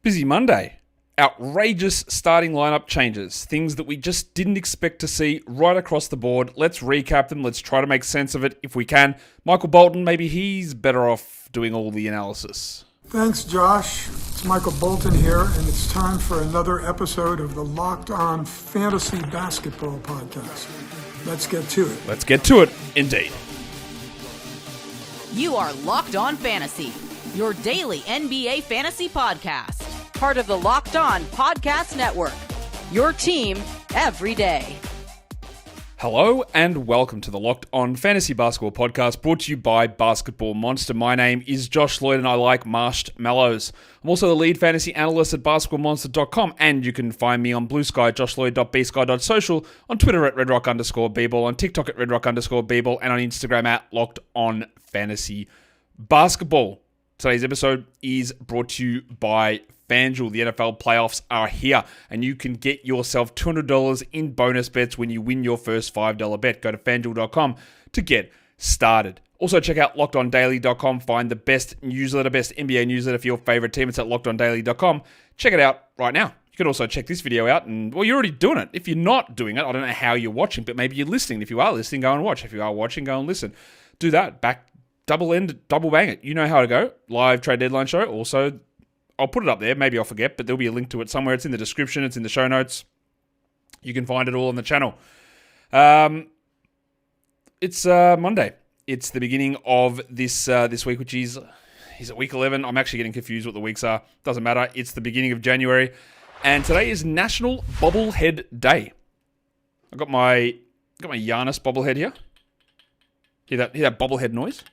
Busy Monday. Outrageous starting lineup changes. Things that we just didn't expect to see right across the board. Let's recap them. Let's try to make sense of it if we can. Michael Bolton, maybe he's better off doing all the analysis. Thanks, Josh. It's Michael Bolton here, and it's time for another episode of the Locked On Fantasy Basketball Podcast. Let's get to it. Let's get to it, indeed. You are Locked On Fantasy, your daily NBA fantasy podcast. Part of the Locked On Podcast Network, your team every day. Hello and welcome to the Locked On Fantasy Basketball Podcast, brought to you by Basketball Monster. My name is Josh Lloyd and I like marshmallows. I'm also the lead fantasy analyst at basketballmonster.com, and you can find me on Blue Sky, joshloyd.bsky.social, on Twitter at redrock_bball, on TikTok at redrock_bball, and on Instagram at Locked On Fantasy Basketball. Today's episode is brought to you by FanDuel. The NFL playoffs are here, and you can get yourself $200 in bonus bets when you win your first $5 bet. Go to FanDuel.com to get started. Also, check out LockedOnDaily.com. Find the best newsletter, best NBA newsletter for your favorite team. It's at LockedOnDaily.com. Check it out right now. You can also check this video out, and, well, you're already doing it. If you're not doing it, I don't know how you're watching, but maybe you're listening. If you are listening, go and watch. If you are watching, go and listen. Do that. Double bang it. You know how to go. Live trade deadline show. Also, I'll put it up there. Maybe I'll forget, but there'll be a link to it somewhere. It's in the description. It's in the show notes. You can find it all on the channel. It's Monday. It's the beginning of this week, which is it week 11? I'm actually getting confused what the weeks are. Doesn't matter. It's the beginning of January, and today is National Bobblehead Day. I got my Giannis bobblehead here. Hear that bobblehead noise?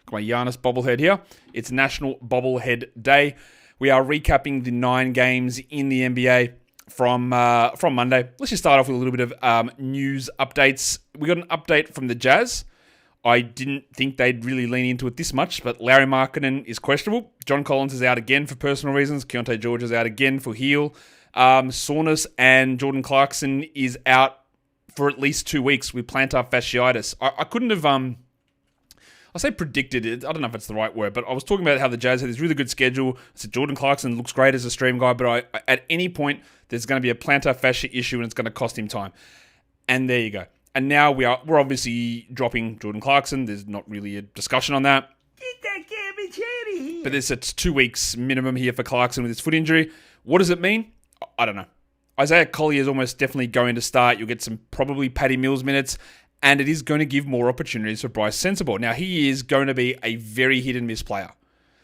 Got my Giannis bobblehead here. It's National Bobblehead Day. We are recapping the 9 games in the NBA from Monday. Let's just start off with a little bit of news updates. We got an update from the Jazz. I didn't think they'd really lean into it this much, but Lauri Markkanen is questionable. John Collins is out again for personal reasons. Keontae George is out again for heel. Saunders and Jordan Clarkson is out for at least 2 weeks with plantar fasciitis. I couldn't have... I say predicted it. I don't know if it's the right word, but I was talking about how the Jazz had this really good schedule. I said Jordan Clarkson looks great as a stream guy, but at any point there's going to be a plantar fascia issue and it's going to cost him time. And there you go. And now we're obviously dropping Jordan Clarkson. There's not really a discussion on that. Get that garbage out of here. But it's 2 weeks minimum here for Clarkson with his foot injury. What does it mean? I don't know. Isaiah Collier is almost definitely going to start. You'll get some probably Patty Mills minutes. And it is going to give more opportunities for Bryce Sensabaugh. Now, he is going to be a very hit-and-miss player.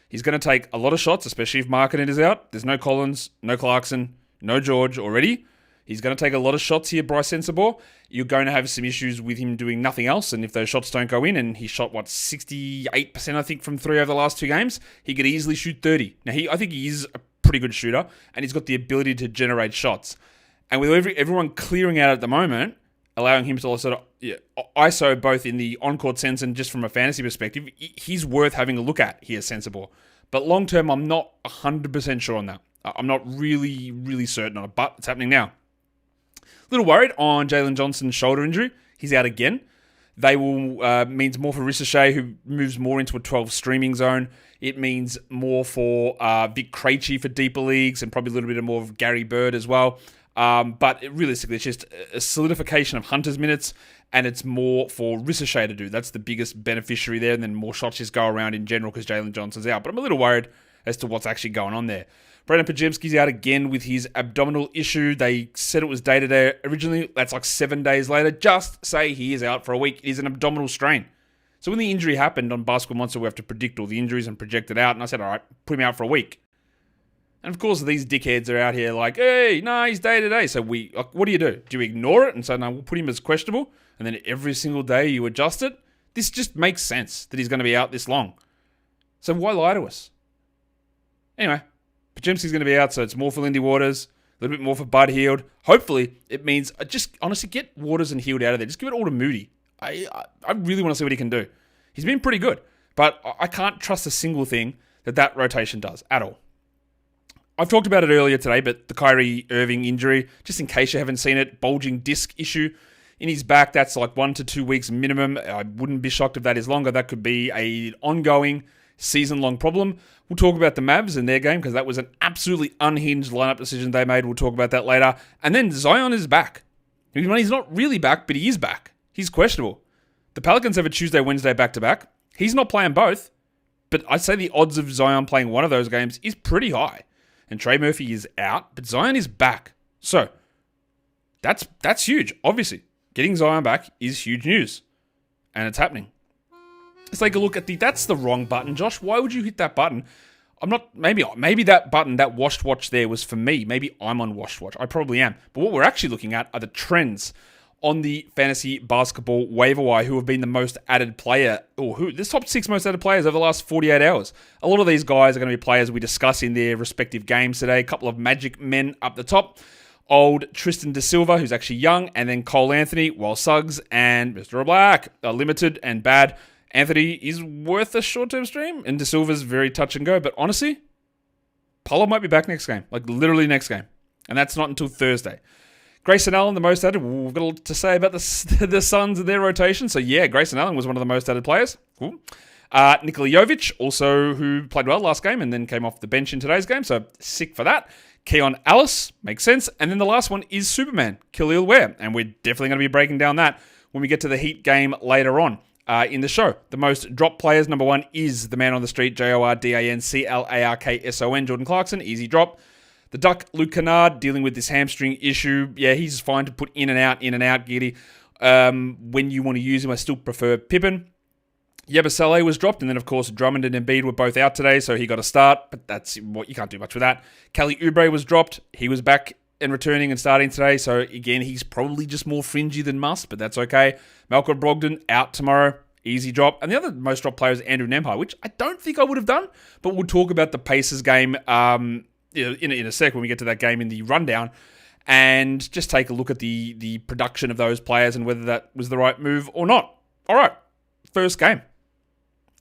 He's going to take a lot of shots, especially if Markkanen is out. There's no Collins, no Clarkson, no George already. He's going to take a lot of shots here, Bryce Sensabaugh. You're going to have some issues with him doing nothing else, and if those shots don't go in, and he shot, 68%, I think, from 3 over the last 2 games, he could easily shoot 30. Now, I think he is a pretty good shooter, and he's got the ability to generate shots. And with everyone clearing out at the moment, allowing him to sort of ISO both in the on-court sense and just from a fantasy perspective, he's worth having a look at here, Sensabaugh. But long-term, I'm not 100% sure on that. I'm not really, really certain on it, but it's happening now. A little worried on Jalen Johnson's shoulder injury. He's out again. They will means more for Ricochet, who moves more into a 12 streaming zone. It means more for Vic Krejci for deeper leagues and probably a little bit more of Gary Bird as well. But realistically, it's just a solidification of Hunter's minutes, and it's more for Ricochet to do. That's the biggest beneficiary there, and then more shots just go around in general because Jalen Johnson's out. But I'm a little worried as to what's actually going on there. Brandon Podziemski's out again with his abdominal issue. They said it was day-to-day originally. That's like 7 days later. Just say he is out for a week. It is an abdominal strain. So when the injury happened on Basketball Monster, we have to predict all the injuries and project it out. And I said, all right, put him out for a week. And of course, these dickheads are out here like, hey, no, he's day-to-day. So what do? Do you ignore it and say, no, we'll put him as questionable? And then every single day you adjust it? This just makes sense that he's going to be out this long. So why lie to us? Anyway, Podziemski's going to be out, so it's more for Lindy Waters, a little bit more for Bud Hield. Hopefully, it means, just honestly, get Waters and Hield out of there. Just give it all to Moody. I really want to see what he can do. He's been pretty good, but I can't trust a single thing that rotation does at all. I've talked about it earlier today, but the Kyrie Irving injury, just in case you haven't seen it, bulging disc issue in his back, that's like 1 to 2 weeks minimum. I wouldn't be shocked if that is longer. That could be an ongoing season-long problem. We'll talk about the Mavs and their game because that was an absolutely unhinged lineup decision they made. We'll talk about that later. And then Zion is back. He's not really back, but he is back. He's questionable. The Pelicans have a Tuesday, Wednesday back-to-back. He's not playing both, but I'd say the odds of Zion playing one of those games is pretty high. And Trey Murphy is out, but Zion is back. So, that's huge, obviously. Getting Zion back is huge news. And it's happening. Let's take a look at that's the wrong button, Josh. Why would you hit that button? Maybe that button, that washed watch there was for me. Maybe I'm on washed watch. I probably am. But what we're actually looking at are the trends on the fantasy basketball waiver wire who have been the most added player, this top 6 most added players over the last 48 hours. A lot of these guys are going to be players we discuss in their respective games today. A couple of Magic men up the top. Old Tristan Da Silva, who's actually young, and then Cole Anthony, while Suggs and Mr. Black are limited and bad. Anthony is worth a short-term stream, and Da Silva's very touch and go. But honestly, Pollard might be back next game, like literally next game. And that's not until Thursday. Grayson Allen, the most added. We've got a lot to say about the Suns and their rotation. So yeah, Grayson Allen was one of the most added players. Cool. Nikola Jovic, also who played well last game and then came off the bench in today's game. So sick for that. Keon Ellis, makes sense. And then the last one is Superman, Kel'el Ware. And we're definitely going to be breaking down that when we get to the Heat game later on in the show. The most dropped players, number 1 is the man on the street, JORDANCLARKSON, Jordan Clarkson, easy drop. The Duck, Luke Kennard, dealing with this hamstring issue. Yeah, he's fine to put in and out, Giddy. When you want to use him, I still prefer Pippen. Yabusele was dropped, and then, of course, Drummond and Embiid were both out today, so he got a start, but that's what you can't do much with that. Kelly Oubre was dropped. He was back and returning and starting today, so again, he's probably just more fringy than must, but that's okay. Malcolm Brogdon out tomorrow. Easy drop. And the other most dropped player is Andrew Nembhard, which I don't think I would have done, but we'll talk about the Pacers game in a sec when we get to that game in the rundown, and just take a look at the production of those players and whether that was the right move or not. All right, first game.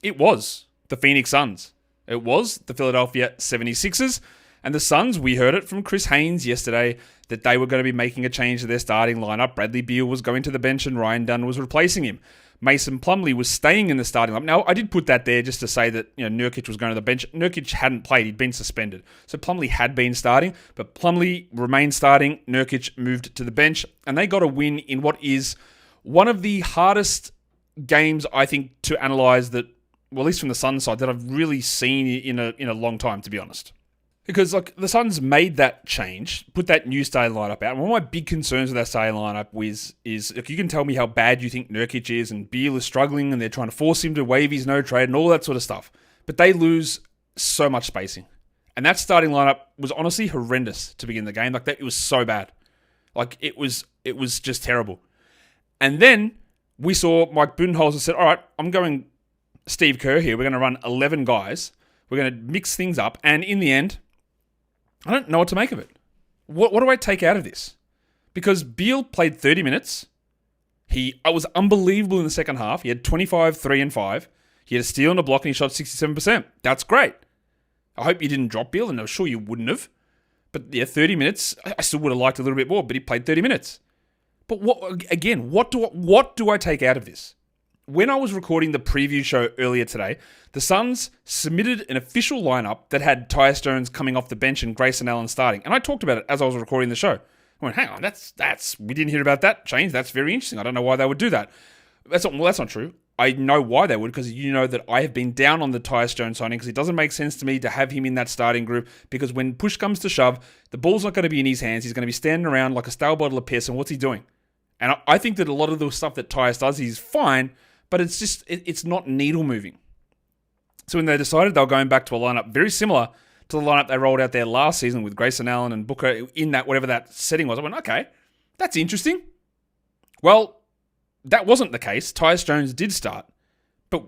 It was the Phoenix Suns. It was the Philadelphia 76ers. And the Suns, we heard it from Chris Haynes yesterday that they were going to be making a change to their starting lineup. Bradley Beal was going to the bench and Ryan Dunn was replacing him. Mason Plumlee was staying in the starting lineup. Now, I did put that there just to say that Nurkic was going to the bench. Nurkic hadn't played. He'd been suspended. So Plumlee had been starting, but Plumlee remained starting. Nurkic moved to the bench, and they got a win in what is one of the hardest games, I think, to analyze that, well, at least from the Suns side, that I've really seen in a long time, to be honest. Because the Suns made that change, put that new starting lineup out. And one of my big concerns with that starting lineup is if you can tell me how bad you think Nurkic is and Beal is struggling and they're trying to force him to waive his no trade and all that sort of stuff. But they lose so much spacing. And that starting lineup was honestly horrendous to begin the game. It was so bad. It was just terrible. And then we saw Mike Budenholzer said, all right, I'm going Steve Kerr here. We're going to run 11 guys. We're going to mix things up. And in the end, I don't know what to make of it. What do I take out of this? Because Beal played 30 minutes. I was unbelievable in the second half. He had 25, 3, and 5. He had a steal and a block, and he shot 67%. That's great. I hope you didn't drop Beal, and I'm sure you wouldn't have. But yeah, 30 minutes, I still would have liked a little bit more, but he played 30 minutes. But what do I take out of this? When I was recording the preview show earlier today, the Suns submitted an official lineup that had Tyus Jones coming off the bench and Grayson Allen starting. And I talked about it as I was recording the show. I went, hang on, we didn't hear about that change. That's very interesting. I don't know why they would do that. That's not true. I know why they would, because you know that I have been down on the Tyus Jones signing because it doesn't make sense to me to have him in that starting group, because when push comes to shove, the ball's not going to be in his hands. He's going to be standing around like a stale bottle of piss, and what's he doing? And I think that a lot of the stuff that Tyus does, he's fine, but it's not needle moving. So when they decided they were going back to a lineup very similar to the lineup they rolled out there last season with Grayson Allen and Booker in that, whatever that setting was, I went, okay, that's interesting. Well, that wasn't the case. Tyus Jones did start. But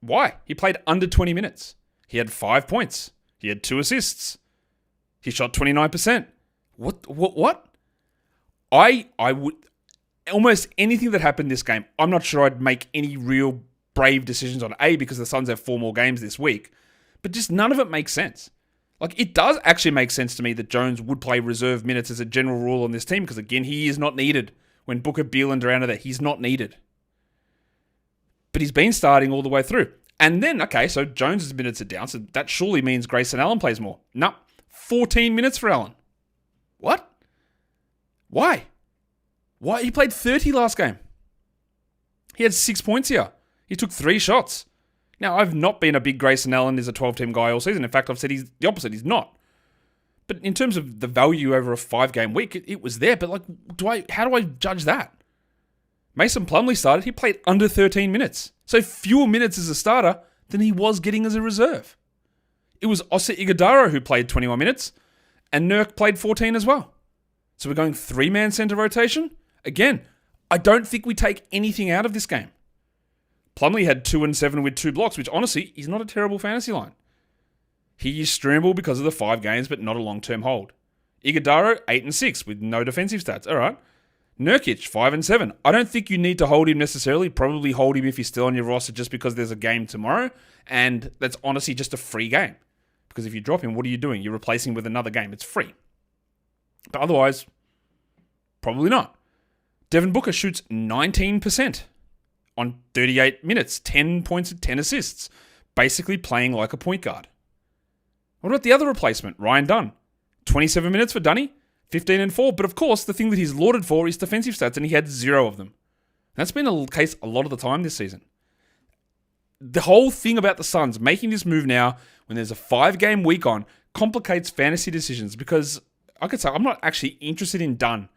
why? He played under 20 minutes. He had 5 points. He had 2 assists. He shot 29%. What? I would... Almost anything that happened this game, I'm not sure I'd make any real brave decisions on because the Suns have 4 more games this week. But just none of it makes sense. It does actually make sense to me that Jones would play reserve minutes as a general rule on this team, because again, he is not needed. When Booker, Beal, and Durant are there, he's not needed. But he's been starting all the way through. And then, okay, so Jones' minutes are down, so that surely means Grayson Allen plays more. No, 14 minutes for Allen. What? Why? He played 30 last game. He had 6 points here. He took 3 shots. Now, I've not been a big Grayson Allen is a 12-team guy all season. In fact, I've said he's the opposite. He's not. But in terms of the value over a 5-game week, it was there. But how do I judge that? Mason Plumlee started. He played under 13 minutes. So fewer minutes as a starter than he was getting as a reserve. It was Osa Iguodala who played 21 minutes, and Nurk played 14 as well. So we're going 3-man center rotation. Again, I don't think we take anything out of this game. Plumlee had 2 and 7 with 2 blocks, which honestly is not a terrible fantasy line. He is streamable because of the 5 games, but not a long-term hold. Iguodala, 8 and 6 with no defensive stats. All right. Nurkic, 5 and 7. I don't think you need to hold him necessarily. Probably hold him if he's still on your roster just because there's a game tomorrow. And that's honestly just a free game. Because if you drop him, what are you doing? You're replacing him with another game. It's free. But otherwise, probably not. Devin Booker shoots 19% on 38 minutes. 10 points and 10 assists. Basically playing like a point guard. What about the other replacement? Ryan Dunn. 27 minutes for Dunny. 15 and 4. But of course, the thing that he's lauded for is defensive stats, and he had 0 of them. That's been a case a lot of the time this season. The whole thing about the Suns making this move now, when there's a 5-game week on, complicates fantasy decisions because, I could say, I'm not actually interested in Dunn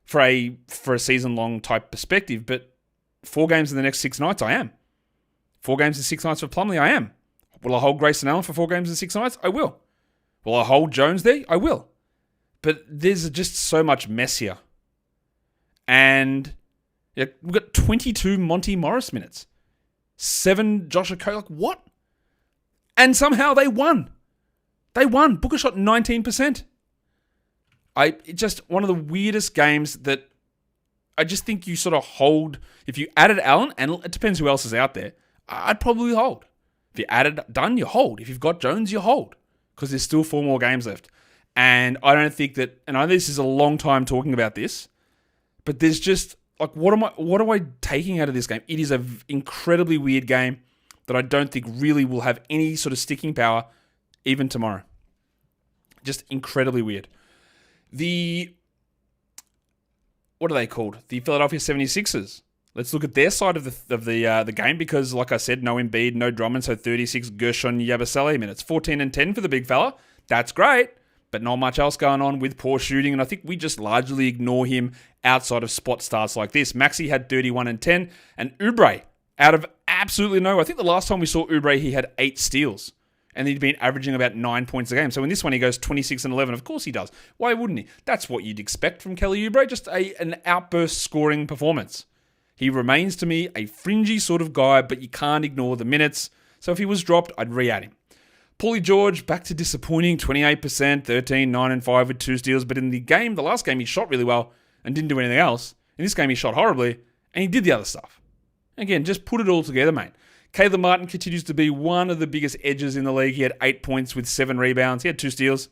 for a season-long type perspective, but 4 games in the next 6 nights, I am. 4 games in 6 nights for Plumlee, I am. Will I hold Grayson Allen for 4 games in 6 nights? I will. Will I hold Jones there? I will. But there's just so much mess here. And we've got 22 Monty Morris minutes. 7 Josh Lloyd. What? And somehow they won. They won. Booker shot 19%. It's just one of the weirdest games that I just think you sort of hold. If you added Allen, and it depends who else is out there, I'd probably hold. If you added Dunn, you hold. If you've got Jones, you hold. Because there's still 4 more games left. And I don't think that, and I know this is a long time talking about this, but there's just, what am I taking out of this game? It is an incredibly weird game that I don't think really will have any sort of sticking power even tomorrow. Just incredibly weird. What are they called? The Philadelphia 76ers. Let's look at their side of the game because, like I said, no Embiid, no Drummond, so 36 Gershon Yabusele minutes. 14 and 10 for the big fella. That's great. But not much else going on with poor shooting, and I think we just largely ignore him outside of spot starts like this. Maxey had 31 and 10, and Oubre, out of absolutely nowhere. I think the last time we saw Oubre, he had 8 steals, and he'd been averaging about 9 points a game. So in this one, he goes 26 and 11. Of course he does. Why wouldn't he? That's what you'd expect from Kelly Oubre, just an outburst scoring performance. He remains to me a fringy sort of guy, but you can't ignore the minutes. So if he was dropped, I'd re-add him. Paulie George, back to disappointing, 28%, 13, 9 and 5 with 2 steals. But in the last game, he shot really well and didn't do anything else. In this game, he shot horribly and he did the other stuff. Again, just put it all together, mate. Caleb Martin continues to be one of the biggest edges in the league. He had 8 points with 7 rebounds. He had 2 steals.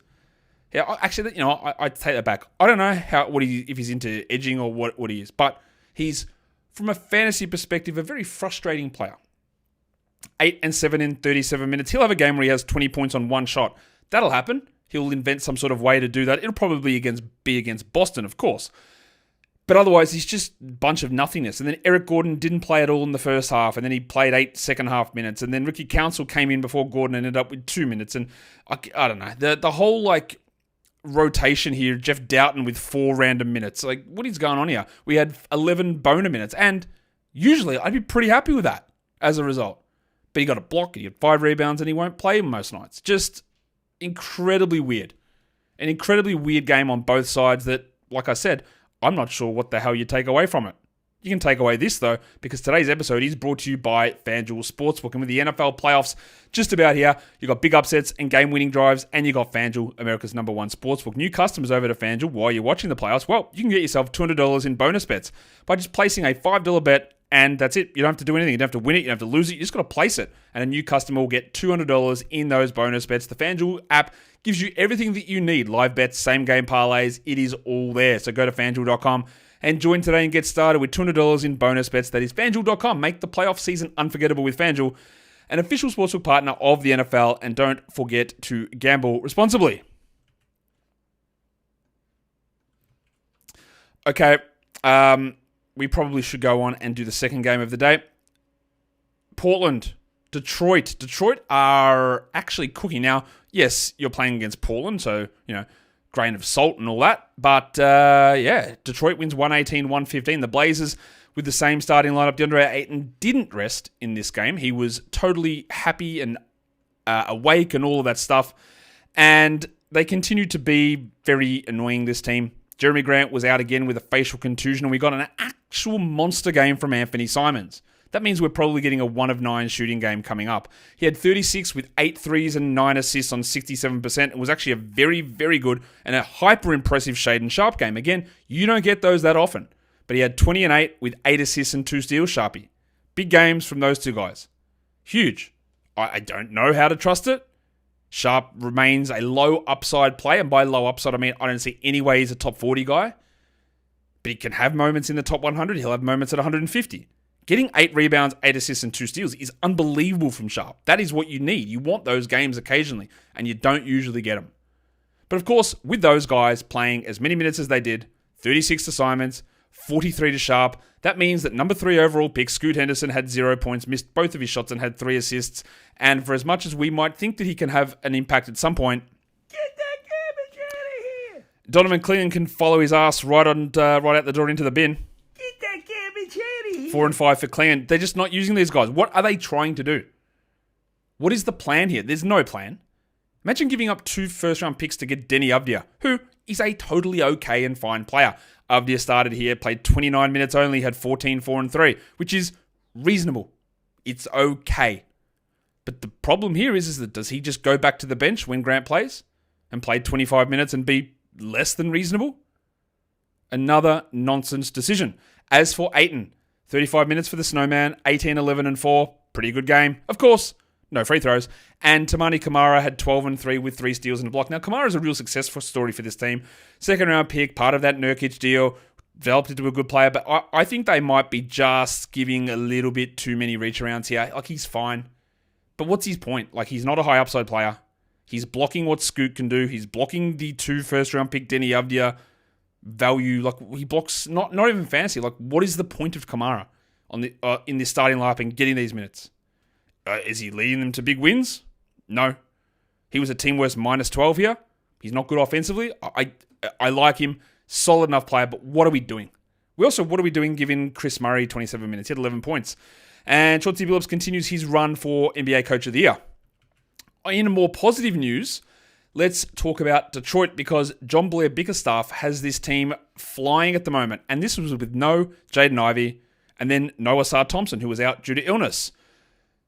Yeah, actually, I take that back. I don't know if he's into edging or what he is, but he's, from a fantasy perspective, a very frustrating player. 8 and 7 in 37 minutes. He'll have a game where he has 20 points on 1 shot. That'll happen. He'll invent some sort of way to do that. It'll probably be against Boston, of course. But otherwise, he's just a bunch of nothingness. And then Eric Gordon didn't play at all in the first half. And then he played 8 second half minutes. And then Ricky Council came in before Gordon and ended up with 2 minutes. And I don't know. The whole rotation here, Jeff Doughton with 4 random minutes. What is going on here? We had 11 boner minutes. And usually, I'd be pretty happy with that as a result. But he got a block, he had 5 rebounds, and he won't play most nights. Just incredibly weird. An incredibly weird game on both sides that, like I said, I'm not sure what the hell you take away from it. You can take away this, though, because today's episode is brought to you by FanDuel Sportsbook. And with the NFL playoffs just about here, you got big upsets and game-winning drives, and you got FanDuel, America's #1 sportsbook. New customers over to FanDuel while you're watching the playoffs, well, you can get yourself $200 in bonus bets by just placing a $5 bet. And that's it. You don't have to do anything. You don't have to win it. You don't have to lose it. You just got to place it. And a new customer will get $200 in those bonus bets. The FanDuel app gives you everything that you need. Live bets, same game parlays. It is all there. So go to FanDuel.com and join today and get started with $200 in bonus bets. That is FanDuel.com. Make the playoff season unforgettable with FanDuel. an official sportsbook partner of the NFL, and don't forget to gamble responsibly. Okay, we probably should go on and do the second game of the day. Portland, Detroit. Detroit are actually cooking now. Yes, you're playing against Portland, so, grain of salt and all that. But, Detroit wins 118-115. The Blazers, with the same starting lineup, DeAndre Ayton didn't rest in this game. He was totally happy and awake and all of that stuff. And they continued to be very annoying, this team. Jeremy Grant was out again with a facial contusion, and we got an actual monster game from Anthony Simons. That means we're probably getting a 1 of 9 shooting game coming up. He had 36 with 8 threes and 9 assists on 67%. It was actually a very, very good and a hyper-impressive Shaedon Sharpe game. Again, you don't get those that often. But he had 20 and 8 with 8 assists and 2 steals, Sharpie. Big games from those two guys. Huge. I don't know how to trust it. Sharpe remains a low upside player, and by low upside, I mean I don't see any way he's a top 40 guy. But he can have moments in the top 100. He'll have moments at 150. Getting 8 rebounds, 8 assists, and 2 steals is unbelievable from Sharpe. That is what you need. You want those games occasionally, and you don't usually get them. But of course, with those guys playing as many minutes as they did, 36 to Simons, 43 to Sharpe, that means that number 3 overall pick, Scoot Henderson, had 0 points, missed both of his shots, and had 3 assists. And for as much as we might think that he can have an impact at some point, Get that garbage out of here! Donovan Clingan can follow his ass right out the door into the bin. Get that garbage out of here! 4 and 5 for Clingan. They're just not using these guys. What are they trying to do? What is the plan here? There's no plan. Imagine giving up 2 first-round picks to get Denny Avdia, who is a totally okay and fine player. Avdia started here, played 29 minutes only, had 14, 4 and 3, which is reasonable. It's okay. But the problem here is that does he just go back to the bench when Grant plays and play 25 minutes and be less than reasonable? Another nonsense decision. As for Ayton, 35 minutes for the Snowman, 18, 11 and 4, pretty good game. Of course, no free throws. And Tamani Kamara had 12 and 3 with 3 steals and a block. Now, Kamara is a real success story for this team. Second round pick, part of that Nurkic deal, developed into a good player. But I think they might be just giving a little bit too many reach arounds here. Like, he's fine. But what's his point? Like, he's not a high upside player. He's blocking what Scoot can do. He's blocking the 2 first round pick Denny Avdia value. Like, he blocks not even fantasy. Like, what is the point of Kamara on the in this starting lineup and getting these minutes? Is he leading them to big wins? No. He was a team worst minus 12 here. He's not good offensively. I like him. Solid enough player, but what are we doing? What are we doing giving Chris Murray 27 minutes? He had 11 points. And Chauncey Billups continues his run for NBA Coach of the Year. In more positive news, let's talk about Detroit, because John Blair Bickerstaff has this team flying at the moment. And this was with no Jaden Ivey and then no Asar Thompson, who was out due to illness.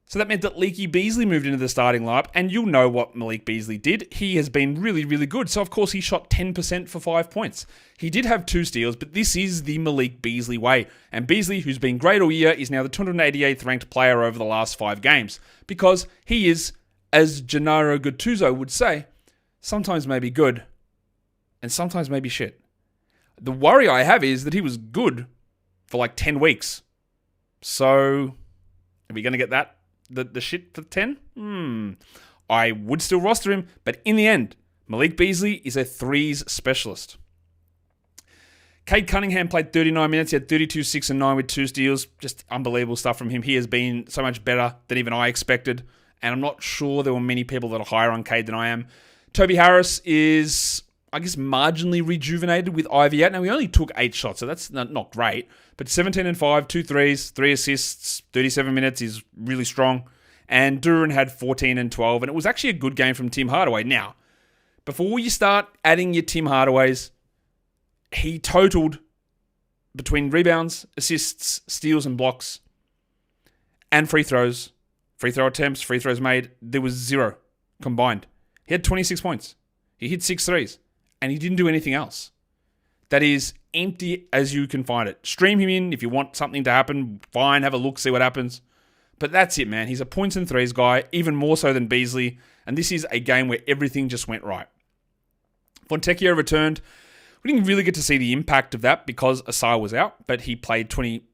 So that meant that Leaky Beasley moved into the starting lineup, and you'll know what Malik Beasley did. He has been really, really good. So, of course, he shot 10% for 5 points. He did have 2 steals, but this is the Malik Beasley way. And Beasley, who's been great all year, is now the 288th ranked player over the last 5 games, because he is, as Gennaro Gattuso would say, sometimes maybe good and sometimes maybe shit. The worry I have is that he was good for like 10 weeks. So, are we going to get that? The shit for 10? I would still roster him, but in the end, Malik Beasley is a threes specialist. Cade Cunningham played 39 minutes. He had 32, 6 and 9 with 2 steals. Just unbelievable stuff from him. He has been so much better than even I expected, and I'm not sure there were many people that are higher on Cade than I am. Toby Harris is, I guess, marginally rejuvenated with Ivy out. Now, he only took 8 shots, so that's not great. But 17 and 5, 2 threes, 3 assists, 37 minutes is really strong. And Duran had 14 and 12, and it was actually a good game from Tim Hardaway. Now, before you start adding your Tim Hardaways, he totaled between rebounds, assists, steals, and blocks, and free throws, free throw attempts, free throws made. There was 0 combined. He had 26 points. He hit 6 threes, and he didn't do anything else. That is empty as you can find it. Stream him in if you want something to happen. Fine, have a look, see what happens. But that's it, man. He's a points and threes guy, even more so than Beasley. And this is a game where everything just went right. Fontecchio returned. We didn't really get to see the impact of that because Asar was out, but he played 20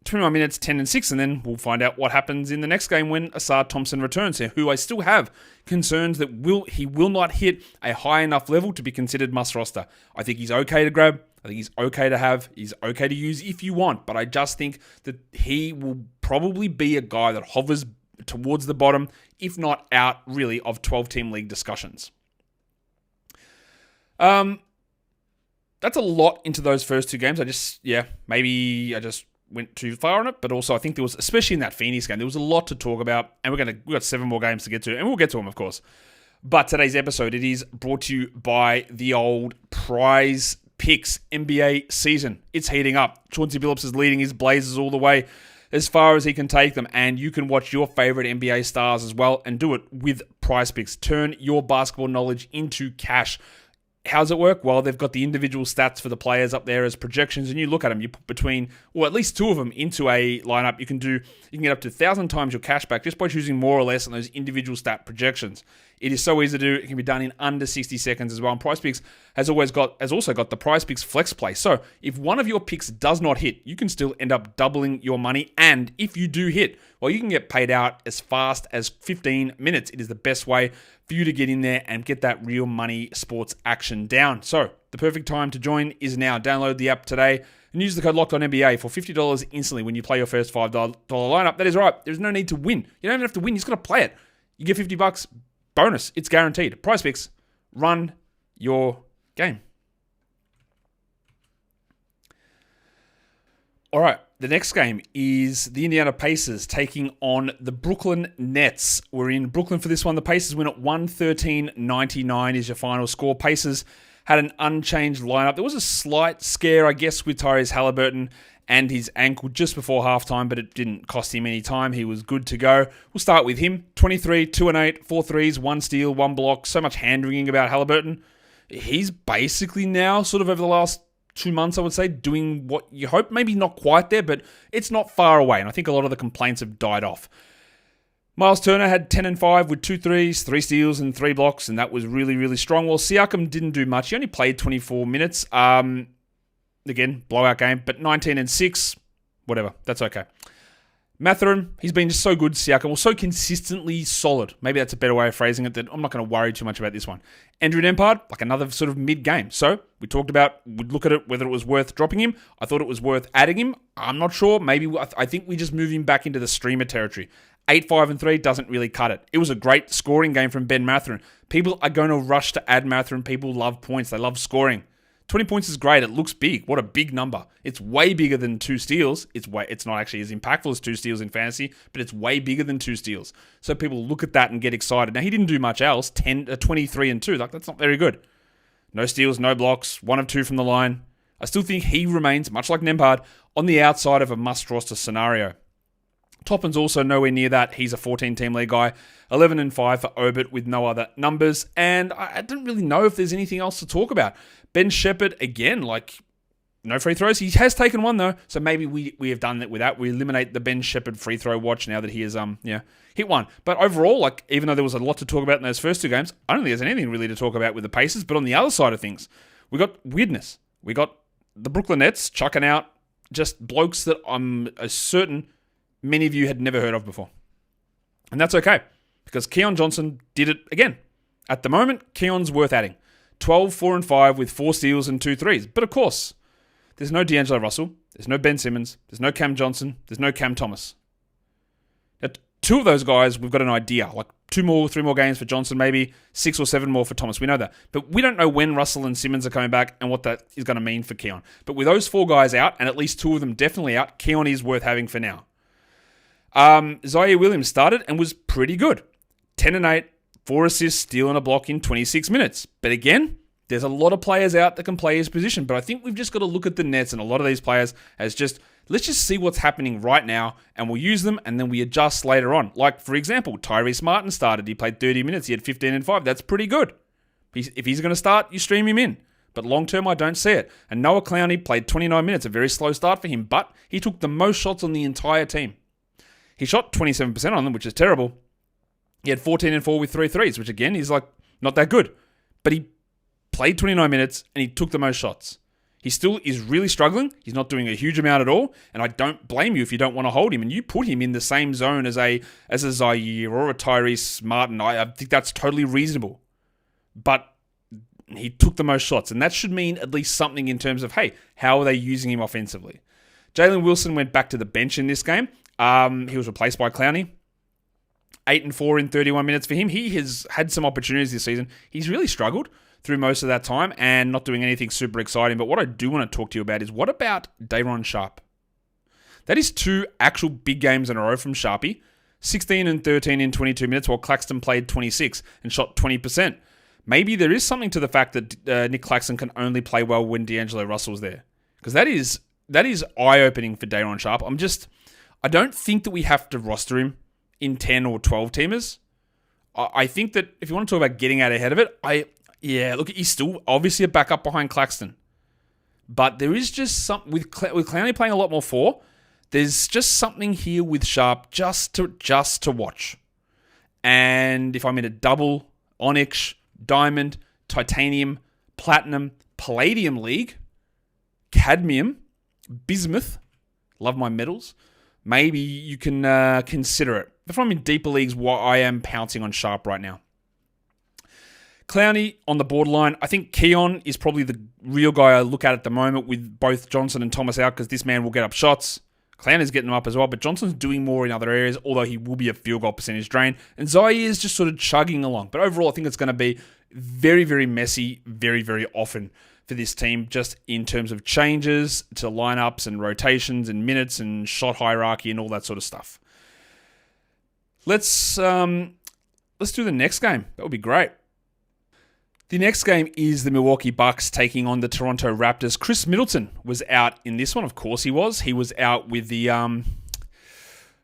21 minutes, 10 and 6, and then we'll find out what happens in the next game when Asar Thompson returns, who I still have concerns that he will not hit a high enough level to be considered must roster. I think he's okay to grab. I think he's okay to have. He's okay to use if you want, but I just think that he will probably be a guy that hovers towards the bottom, if not out, really, of 12-team league discussions. That's a lot into those first two games. Maybe I just went too far on it, but also I think there was, especially in that Phoenix game, there was a lot to talk about, and we've got 7 more games to get to, and we'll get to them, of course. But today's episode, it is brought to you by the old Prize Picks NBA season. It's heating up. Chauncey Billups is leading his Blazers all the way as far as he can take them, and you can watch your favorite NBA stars as well and do it with Prize Picks. Turn your basketball knowledge into cash. How's it work? Well, they've got the individual stats for the players up there as projections, and you look at them. You put between, or at least 2 of them into a lineup. You can get up to 1,000 times your cash back just by choosing more or less on those individual stat projections. It is so easy to do. It can be done in under 60 seconds as well. And PrizePicks has also got the PrizePicks Flex Play. So if one of your picks does not hit, you can still end up doubling your money. And if you do hit, well, you can get paid out as fast as 15 minutes. It is the best way for you to get in there and get that real money sports action down. So the perfect time to join is now. Download the app today and use the code LOCKEDONNBA for $50 instantly when you play your first $5 lineup. That is right. There's no need to win. You don't even have to win. You just got to play it. You get $50 bonus. It's guaranteed. PrizePicks, run your game. All right. The next game is the Indiana Pacers taking on the Brooklyn Nets. We're in Brooklyn for this one. The Pacers win at 113-99 is your final score. Pacers had an unchanged lineup. There was a slight scare, I guess, with Tyrese Halliburton and his ankle just before halftime, but it didn't cost him any time. He was good to go. We'll start with him. 23, 2 and 8, 4 threes, 1 steal, 1 block. So much hand-wringing about Halliburton. He's basically now, sort of over the last 2 months, I would say, doing what you hope. Maybe not quite there, but it's not far away. And I think a lot of the complaints have died off. Miles Turner had 10 and 5 with 2 threes, 3 steals, and 3 blocks, and that was really, really strong. Well, Siakam didn't do much. He only played 24 minutes. Again, blowout game, but 19 and 6, whatever. That's okay. Mathurin, he's been just so good, Siakam, well, so consistently solid. Maybe that's a better way of phrasing it, that I'm not going to worry too much about this one. Andrew Nembhard, like another sort of mid-game. So we talked about, we'd look at it, whether it was worth dropping him. I thought it was worth adding him. I'm not sure. Maybe I think we just move him back into the streamer territory. 8, 5, and 3 doesn't really cut it. It was a great scoring game from Ben Mathurin. People are going to rush to add Mathurin. People love points. They love scoring. 20 points is great. It looks big. What a big number. It's way bigger than 2 steals. It's not actually as impactful as 2 steals in fantasy, but it's way bigger than 2 steals. So people look at that and get excited. Now, he didn't do much else. 23 and 2. That's not very good. No steals, no blocks, 1 of 2 from the line. I still think he remains, much like Nembhard, on the outside of a must-roster scenario. Toppin's also nowhere near that. He's a 14-team league guy. 11 and 5 for Obert with no other numbers. And I don't really know if there's anything else to talk about. Ben Shepherd, again, no free throws. He has taken 1, though. So maybe we have done that with that. We eliminate the Ben Shepherd free throw watch now that he has hit 1. But overall, even though there was a lot to talk about in those first 2 games, I don't think there's anything really to talk about with the Pacers. But on the other side of things, we got weirdness. We got the Brooklyn Nets chucking out just blokes that I'm certain many of you had never heard of before. And that's okay, because Keon Johnson did it again. At the moment, Keon's worth adding. 12, 4, and 5 with 4 steals and 2 threes. But of course, there's no D'Angelo Russell, there's no Ben Simmons, there's no Cam Johnson, there's no Cam Thomas. Now, 2 of those guys, we've got an idea. 2 more, 3 more games for Johnson, maybe 6 or 7 more for Thomas. We know that. But we don't know when Russell and Simmons are coming back and what that is going to mean for Keon. But with those 4 guys out, and at least 2 of them definitely out, Keon is worth having for now. Zaire Williams started and was pretty good. 10 and 8, 4 assists, steal and a block in 26 minutes. But again, there's a lot of players out that can play his position. But I think we've just got to look at the Nets and a lot of these players as let's just see what's happening right now, and we'll use them, and then we adjust later on. Like, for example, Tyrese Martin started. He played 30 minutes. He had 15 and 5. That's pretty good. If he's going to start, you stream him in. But long-term, I don't see it. And Noah Clowney played 29 minutes. A very slow start for him, but he took the most shots on the entire team. He shot 27% on them, which is terrible. He had 14 and 4 with 3 threes, which again is not that good. But he played 29 minutes and he took the most shots. He still is really struggling. He's not doing a huge amount at all, and I don't blame you if you don't want to hold him. And you put him in the same zone as a Zaire or a Tyrese Martin. I think that's totally reasonable. But he took the most shots, and that should mean at least something in terms of, hey, how are they using him offensively? Jalen Wilson went back to the bench in this game. He was replaced by Clowney. 8 and 4 in 31 minutes for him. He has had some opportunities this season. He's really struggled through most of that time and not doing anything super exciting. But what I do want to talk to you about is, what about Day'Ron Sharpe? That is 2 actual big games in a row from Sharpie. 16 and 13 in 22 minutes, while Claxton played 26 and shot 20%. Maybe there is something to the fact that Nick Claxton can only play well when D'Angelo Russell's there. Because that is eye-opening for Day'Ron Sharpe. I don't think that we have to roster him in 10 or 12 teamers. I think that if you want to talk about getting out ahead of it, look, he's still obviously a backup behind Claxton. But there is just something, with Clowney playing a lot more 4, there's just something here with Sharpe just to watch. And if I'm in a double, Onyx, Diamond, Titanium, Platinum, Palladium League, Cadmium, Bismuth, love my medals, maybe you can consider it. If I'm in deeper leagues, I am pouncing on Sharpe right now. Clowney on the borderline. I think Keon is probably the real guy I look at the moment with both Johnson and Thomas out, because this man will get up shots. Clowney's getting them up as well, but Johnson's doing more in other areas, although he will be a field goal percentage drain. And Zaire is just sort of chugging along. But overall, I think it's going to be very, very messy, very, very often for this team, just in terms of changes to lineups and rotations and minutes and shot hierarchy and all that sort of stuff. Let's do the next game. That would be great. The next game is the Milwaukee Bucks taking on the Toronto Raptors. Chris Middleton was out in this one. Of course he was. He was out with the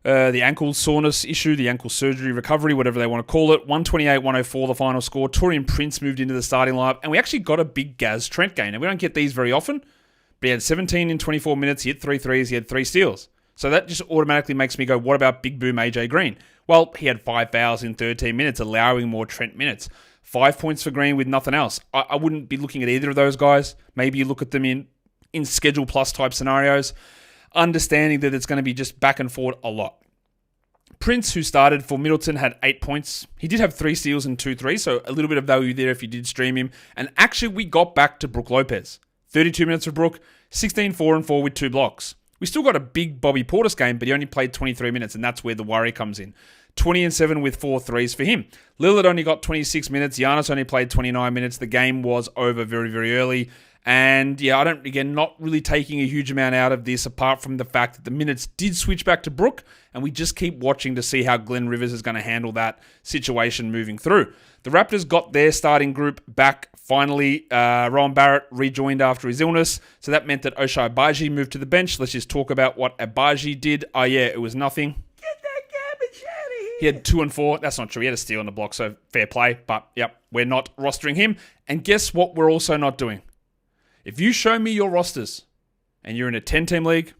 ankle soreness issue, the ankle surgery recovery, whatever they want to call it. 128-104 the final score. Taurean Prince moved into the starting lineup, and we actually got a big Gaz Trent game. And we don't get these very often, but he had 17 in 24 minutes. He hit 3 threes. He had 3 steals. So that just automatically makes me go, what about Big Boom AJ Green? Well, he had 5 fouls in 13 minutes, allowing more Trent minutes. 5 points for Green with nothing else. I wouldn't be looking at either of those guys. Maybe you look at them in schedule plus type scenarios, understanding that it's going to be just back and forth a lot. Prince, who started for Middleton, had 8 points. He did have 3 steals and 2 threes, so a little bit of value there if you did stream him. And actually, we got back to Brook Lopez. 32 minutes for Brook, 16, 4 and 4 with 2 blocks. We still got a big Bobby Portis game, but he only played 23 minutes, and that's where the worry comes in. 20 and 7 with 4 threes for him. Lillard only got 26 minutes. Giannis only played 29 minutes. The game was over very, very early. And yeah, not really taking a huge amount out of this, apart from the fact that the minutes did switch back to Brook, and we just keep watching to see how Glenn Rivers is going to handle that situation moving through. The Raptors got their starting group back finally. Rowan Barrett rejoined after his illness, so that meant that Ochai Agbaji moved to the bench. Let's just talk about what Agbaji did. It was nothing. He had 2 and 4. That's not true. He had a steal on the block, so fair play. But, yep, we're not rostering him. And guess what we're also not doing? If you show me your rosters and you're in a 10-team league,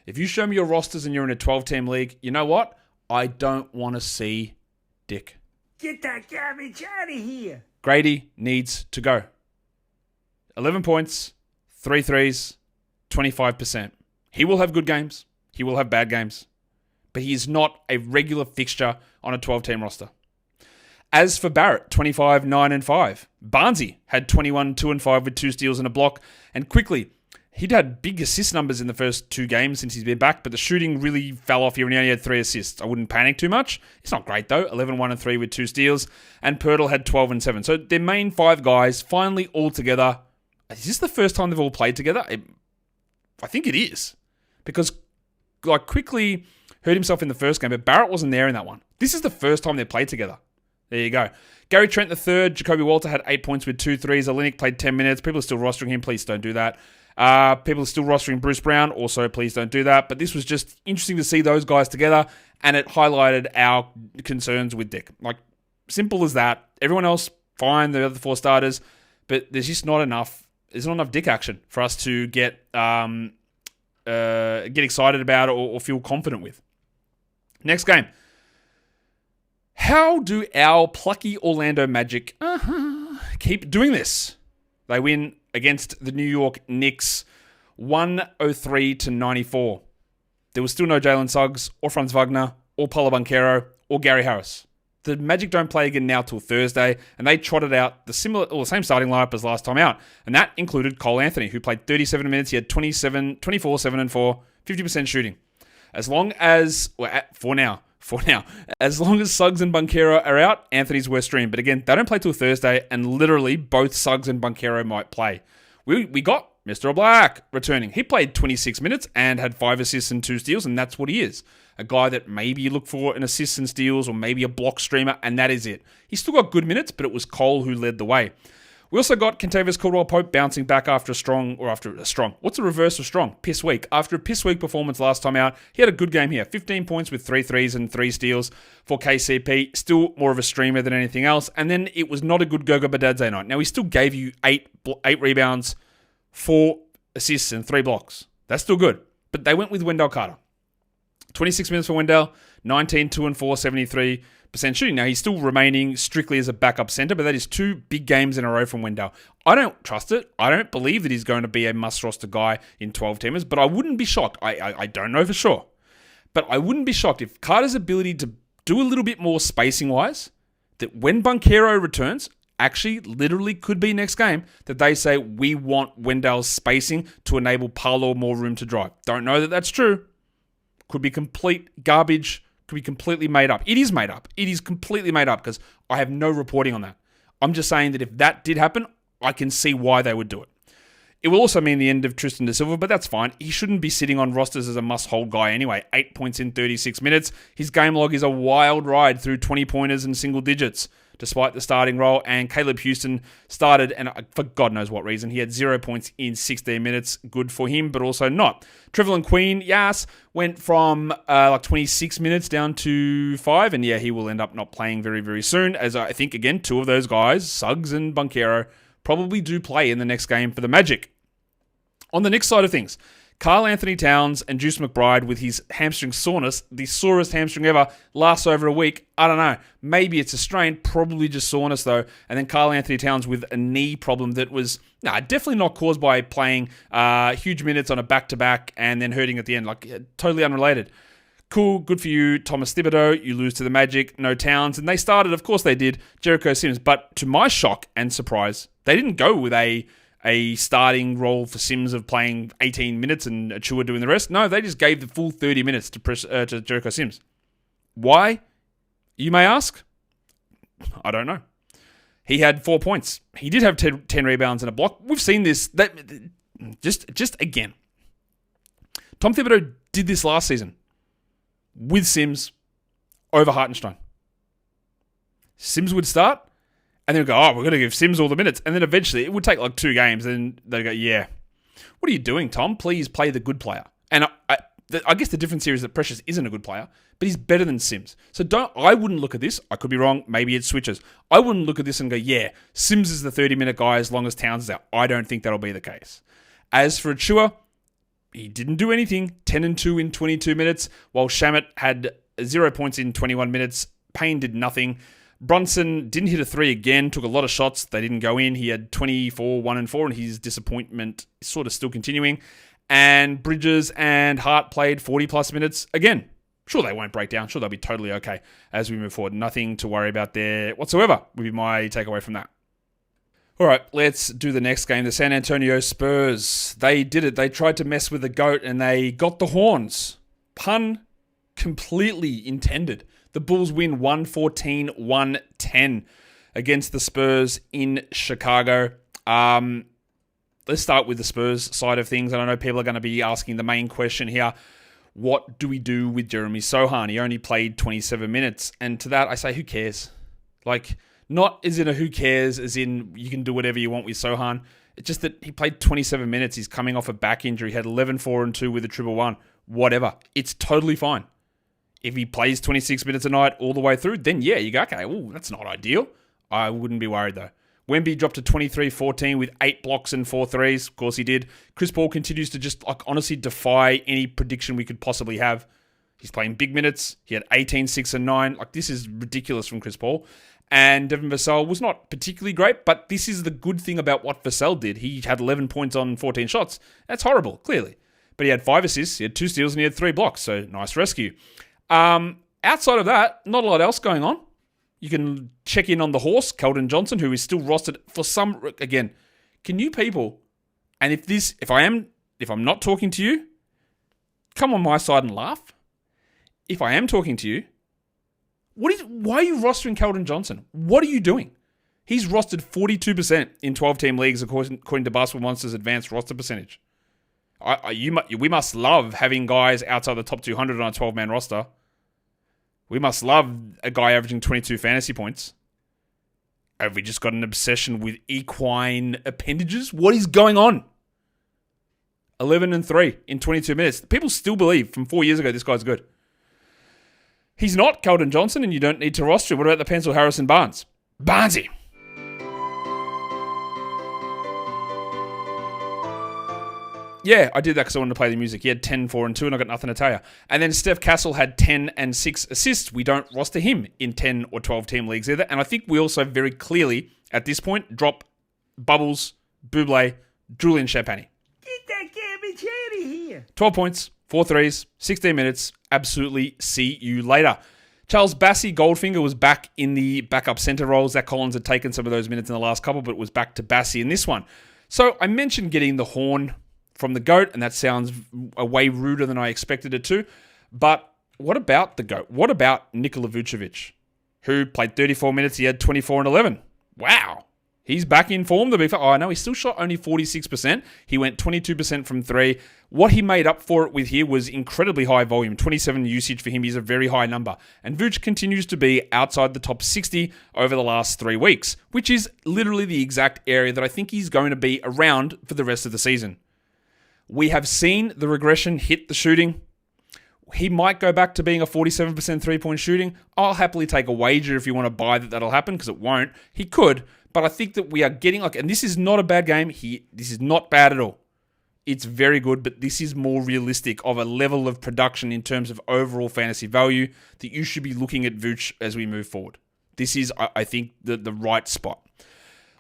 if you show me your rosters and you're in a 12-team league, you know what? I don't want to see Dick. Get that garbage out of here. Grady needs to go. 11 points, 3 threes, 25%. He will have good games. He will have bad games. But he is not a regular fixture on a 12-team roster. As for Barrett, 25, 9 and 5. Barnesy had 21, 2 and 5 with 2 steals and a block. And quickly, he'd had big assist numbers in the first 2 games since he's been back, but the shooting really fell off here and he only had 3 assists. I wouldn't panic too much. It's not great though. 11, 1 and 3 with 2 steals. And Pirtle had 12 and 7. So their main 5 guys finally all together. Is this the first time they've all played together? I think it is. Because quickly hurt himself in the first game, but Barrett wasn't there in that one. This is the first time they played together. There you go. Gary Trent III, Jacoby Walter had 8 points with 2 threes. Olynyk played 10 minutes. People are still rostering him. Please don't do that. People are still rostering Bruce Brown. Also, please don't do that. But this was just interesting to see those guys together, and it highlighted our concerns with Dick. Simple as that. Everyone else, fine. The other 4 starters. But there's just not enough. There's not enough Dick action for us to get excited about or feel confident with. Next game. How do our plucky Orlando Magic keep doing this? They win against the New York Knicks, 103-94. There was still no Jalen Suggs or Franz Wagner or Paulo Banchero or Gary Harris. The Magic don't play again now till Thursday, and they trotted out the same starting lineup as last time out, and that included Cole Anthony, who played 37 minutes. He had 24, 7 and 4, 50% shooting. As long as for now, as long as Suggs and Banchero are out, Anthony's worth stream. But again, they don't play till Thursday, and literally both Suggs and Banchero might play. We got Mr. Black returning. He played 26 minutes and had 5 assists and 2 steals, and that's what he is. A guy that maybe you look for in assists and steals, or maybe a block streamer, and that is it. He still got good minutes, but it was Cole who led the way. We also got Kentavious Caldwell-Pope bouncing back after a strong. What's the reverse of strong? Piss week. After a piss week performance last time out, he had a good game here. 15 points with 3 threes and 3 steals for KCP. Still more of a streamer than anything else. And then it was not a good Goga Badadze night. Now, he still gave you 8 rebounds, 4 assists, and 3 blocks. That's still good. But they went with Wendell Carter. 26 minutes for Wendell, 19, 2 and 4, 73% shooting. Now, he's still remaining strictly as a backup center, but that is 2 big games in a row from Wendell. I don't trust it. I don't believe that he's going to be a must-roster guy in 12-teamers, but I wouldn't be shocked. I don't know for sure. But I wouldn't be shocked if Carter's ability to do a little bit more spacing-wise, that when Banchero returns, actually literally could be next game, that they say, we want Wendell's spacing to enable Paolo more room to drive. Don't know that that's true. Could be complete garbage, could be completely made up. It is made up. It is completely made up because I have no reporting on that. I'm just saying that if that did happen, I can see why they would do it. It will also mean the end of Tristan da Silva, but that's fine. He shouldn't be sitting on rosters as a must-hold guy anyway. 8 points in 36 minutes. His game log is a wild ride through 20-pointers and single digits, despite the starting role. And Caleb Houston started, and for God knows what reason, he had 0 points in 16 minutes. Good for him, but also not. Trevelyan Queen, yes, went from 26 minutes down to 5, and yeah, he will end up not playing very, very soon, as I think, again, 2 of those guys, Suggs and Banchero, probably do play in the next game for the Magic. On the Knicks side of things, Karl Anthony Towns and Juice McBride with his hamstring soreness, the sorest hamstring ever, lasts over a week. I don't know. Maybe it's a strain, probably just soreness though. And then Karl Anthony Towns with a knee problem that was definitely not caused by playing huge minutes on a back-to-back and then hurting at the end. Totally unrelated. Cool, good for you, Thomas Thibodeau. You lose to the Magic, no Towns. And they started, of course they did, Jericho Sims. But to my shock and surprise, they didn't go with a starting role for Sims of playing 18 minutes and Achua doing the rest. No, they just gave the full 30 minutes to Jericho Sims. Why, you may ask? I don't know. He had 4 points. He did have 10 rebounds and a block. We've seen this. Just again. Tom Thibodeau did this last season with Sims over Hartenstein. Sims would start, and then go, we're going to give Sims all the minutes. And then eventually, it would take 2 games. And they'd go, yeah, what are you doing, Tom? Please play the good player. And I guess the difference here is that Precious isn't a good player, but he's better than Sims. So I wouldn't look at this. I could be wrong. Maybe it switches. I wouldn't look at this and go, yeah, Sims is the 30-minute guy as long as Towns is out. I don't think that'll be the case. As for Achua, he didn't do anything. 10 and 2 in 22 minutes, while Shamet had 0 points in 21 minutes. Payne did nothing. Brunson didn't hit a 3 again, took a lot of shots. They didn't go in. He had 24, 1 and 4, and his disappointment is sort of still continuing. And Bridges and Hart played 40-plus minutes. Again, sure they won't break down. Sure they'll be totally okay as we move forward. Nothing to worry about there whatsoever would be my takeaway from that. All right, let's do the next game. The San Antonio Spurs. They did it. They tried to mess with the GOAT, and they got the horns. Pun completely intended. The Bulls win 114-110 against the Spurs in Chicago. Let's start with the Spurs side of things. And I know people are going to be asking the main question here. What do we do with Jeremy Sohan? He only played 27 minutes. And to that, I say, who cares? Not as in a who cares, as in you can do whatever you want with Sohan. It's just that he played 27 minutes. He's coming off a back injury. He had 11, 4, and 2 with a 1-1. Whatever. It's totally fine. If he plays 26 minutes a night all the way through, then yeah, you go, okay, well, that's not ideal. I wouldn't be worried though. Wemby dropped to 23-14 with 8 blocks and 4 threes. Of course he did. Chris Paul continues to just honestly defy any prediction we could possibly have. He's playing big minutes. He had 18, 6, and 9. This is ridiculous from Chris Paul. And Devin Vassell was not particularly great, but this is the good thing about what Vassell did. He had 11 points on 14 shots. That's horrible, clearly. But he had 5 assists, he had 2 steals, and he had 3 blocks, so nice rescue. Outside of that, not a lot else going on. You can check in on the horse, Keldon Johnson, who is still rostered for some... Again, can you people... And if I'm not talking to you, come on my side and laugh. If I am talking to you, why are you rostering Keldon Johnson? What are you doing? He's rostered 42% in 12-team leagues according to Basketball Monsters' advanced roster percentage. We must love having guys outside the top 200 on a 12-man roster. We must love a guy averaging 22 fantasy points. Have we just got an obsession with equine appendages? What is going on? 11-3 in 22 minutes. People still believe from 4 years ago this guy's good. He's not Keldon Johnson, and you don't need to roster him. What about the pencil Harrison Barnes? Barnesy. Yeah, I did that because I wanted to play the music. He had 10, 4, and 2, and I got nothing to tell you. And then Steph Castle had 10 and 6 assists. We don't roster him in 10 or 12-team leagues either. And I think we also very clearly, at this point, drop Bubbles, Buble, Julian Champagny. Get that garbage out of here. 12 points, 4 threes, 16 minutes. Absolutely see you later. Charles Bassey Goldfinger was back in the backup center role. Zach Collins had taken some of those minutes in the last couple, but was back to Bassey in this one. So I mentioned getting the horn from the GOAT, and that sounds way ruder than I expected it to. But what about the GOAT? What about Nikola Vucevic, who played 34 minutes? He had 24 and 11. Wow. He's back in form. I know he still shot only 46%. He went 22% from 3. What he made up for it with here was incredibly high volume. 27 usage for him is a very high number. And Vooch continues to be outside the top 60 over the last 3 weeks, which is literally the exact area that I think he's going to be around for the rest of the season. We have seen the regression hit the shooting. He might go back to being a 47% three-point shooting. I'll happily take a wager if you want to buy that that'll happen, because it won't. He could, but I think that we are getting and this is not a bad game. This is not bad at all. It's very good, but this is more realistic of a level of production in terms of overall fantasy value that you should be looking at Vooch as we move forward. This is, I think, the right spot.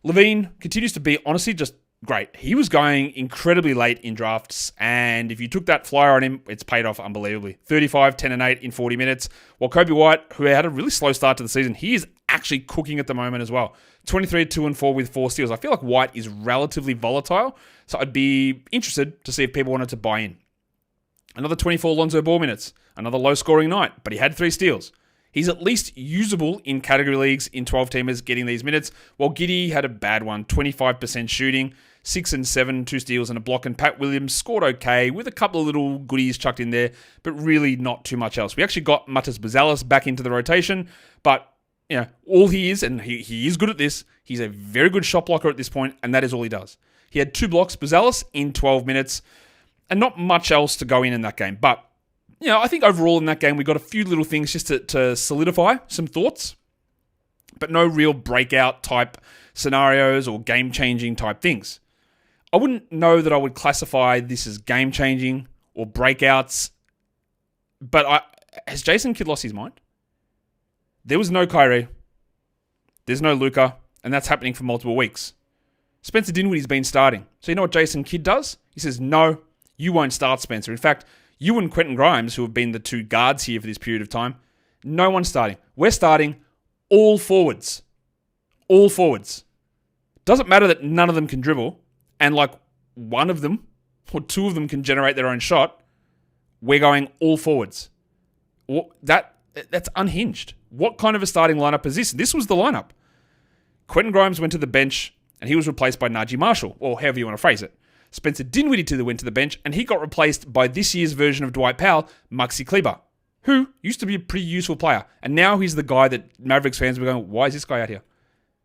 Levine continues to be, honestly, just great. He was going incredibly late in drafts, and if you took that flyer on him, it's paid off unbelievably. 35, 10, and 8 in 40 minutes. While Kobe White, who had a really slow start to the season, he is actually cooking at the moment as well. 23, 2, and 4 with 4 steals. I feel like White is relatively volatile, so I'd be interested to see if people wanted to buy in. Another 24 Lonzo Ball minutes. Another low-scoring night, but he had 3 steals. He's at least usable in category leagues in 12-teamers getting these minutes, while Giddey had a bad one, 25% shooting, 6 and 7, 2 steals and a block, and Pat Williams scored okay with a couple of little goodies chucked in there, but really not too much else. We actually got Matas Buzelis back into the rotation, but all he is, and he is good at this, he's a very good shot blocker at this point, and that is all he does. He had 2 blocks, Buzelis, in 12 minutes, and not much else to go in that game. But, I think overall in that game, we got a few little things just to solidify some thoughts, but no real breakout type scenarios or game-changing type things. I wouldn't know that I would classify this as game-changing or breakouts, but has Jason Kidd lost his mind? There was no Kyrie. There's no Luka, and that's happening for multiple weeks. Spencer Dinwiddie's been starting. So you know what Jason Kidd does? He says, no, you won't start, Spencer. In fact, you and Quentin Grimes, who have been the 2 guards here for this period of time, no one's starting. We're starting all forwards. All forwards. Doesn't matter that none of them can dribble, and like one of them or 2 of them can generate their own shot. We're going all forwards. That's unhinged. What kind of a starting lineup is this? This was the lineup. Quentin Grimes went to the bench, and he was replaced by Najee Marshall, or however you want to phrase it. Spencer Dinwiddie went to the bench, and he got replaced by this year's version of Dwight Powell, Maxi Kleber, who used to be a pretty useful player. And now he's the guy that Mavericks fans were going, why is this guy out here?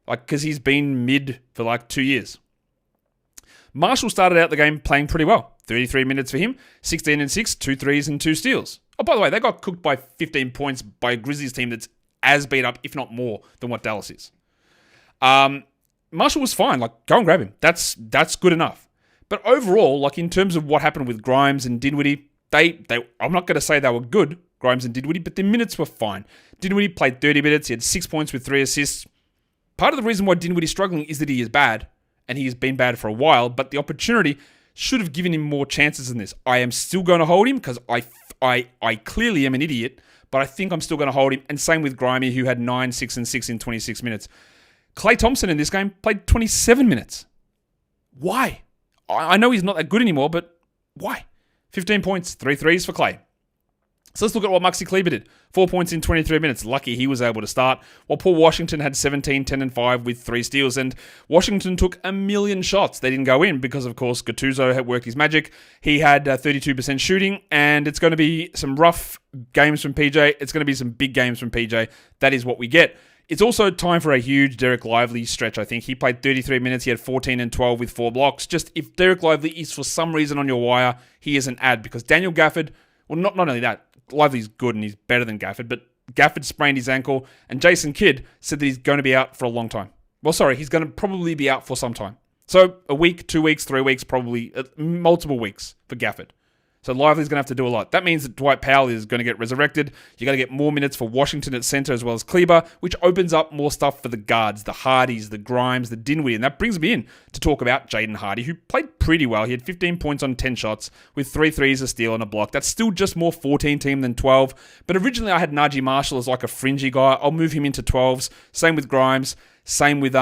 Because he's been mid for 2 years. Marshall started out the game playing pretty well. 33 minutes for him, 16 and 6, 2 threes and 2 steals. Oh, by the way, they got cooked by 15 points by a Grizzlies team that's as beat up, if not more, than what Dallas is. Marshall was fine. Go and grab him. That's good enough. But overall, in terms of what happened with Grimes and Dinwiddie, I'm not going to say they were good, Grimes and Dinwiddie, but their minutes were fine. Dinwiddie played 30 minutes. He had 6 points with 3 assists. Part of the reason why Dinwiddie's struggling is that he is bad, and he has been bad for a while, but the opportunity should have given him more chances than this. I am still going to hold him because I clearly am an idiot, but I think I'm still going to hold him. And same with Grimy, who had 9, 6, and 6 in 26 minutes. Klay Thompson in this game played 27 minutes. Why? I know he's not that good anymore, but why? 15 points, 3 threes for Klay. So let's look at what Maxi Kleber did. 4 points in 23 minutes. Lucky he was able to start. While Paul Washington had 17, 10, and 5 with 3 steals. And Washington took a million shots. They didn't go in because, of course, Gattuso had worked his magic. He had 32% shooting. And it's going to be some rough games from PJ. It's going to be some big games from PJ. That is what we get. It's also time for a huge Derek Lively stretch, I think. He played 33 minutes. He had 14 and 12 with 4 blocks. Just if Derek Lively is for some reason on your wire, he is an ad. Because Daniel Gafford, well, not only that, Lively's good and he's better than Gafford, but Gafford sprained his ankle, and Jason Kidd said that he's going to be out for a long time. Well, sorry, he's going to probably be out for some time. So a week, 2 weeks, 3 weeks, probably multiple weeks for Gafford. So Lively's going to have to do a lot. That means that Dwight Powell is going to get resurrected. You got to get more minutes for Washington at center as well as Kleber, which opens up more stuff for the guards, the Hardys, the Grimes, the Dinwiddie. And that brings me in to talk about Jaden Hardy, who played pretty well. He had 15 points on 10 shots with 3 threes, a steal, and a block. That's still just more 14 team than 12. But originally I had Najee Marshall as like a fringy guy. I'll move him into 12s. Same with Grimes. Same with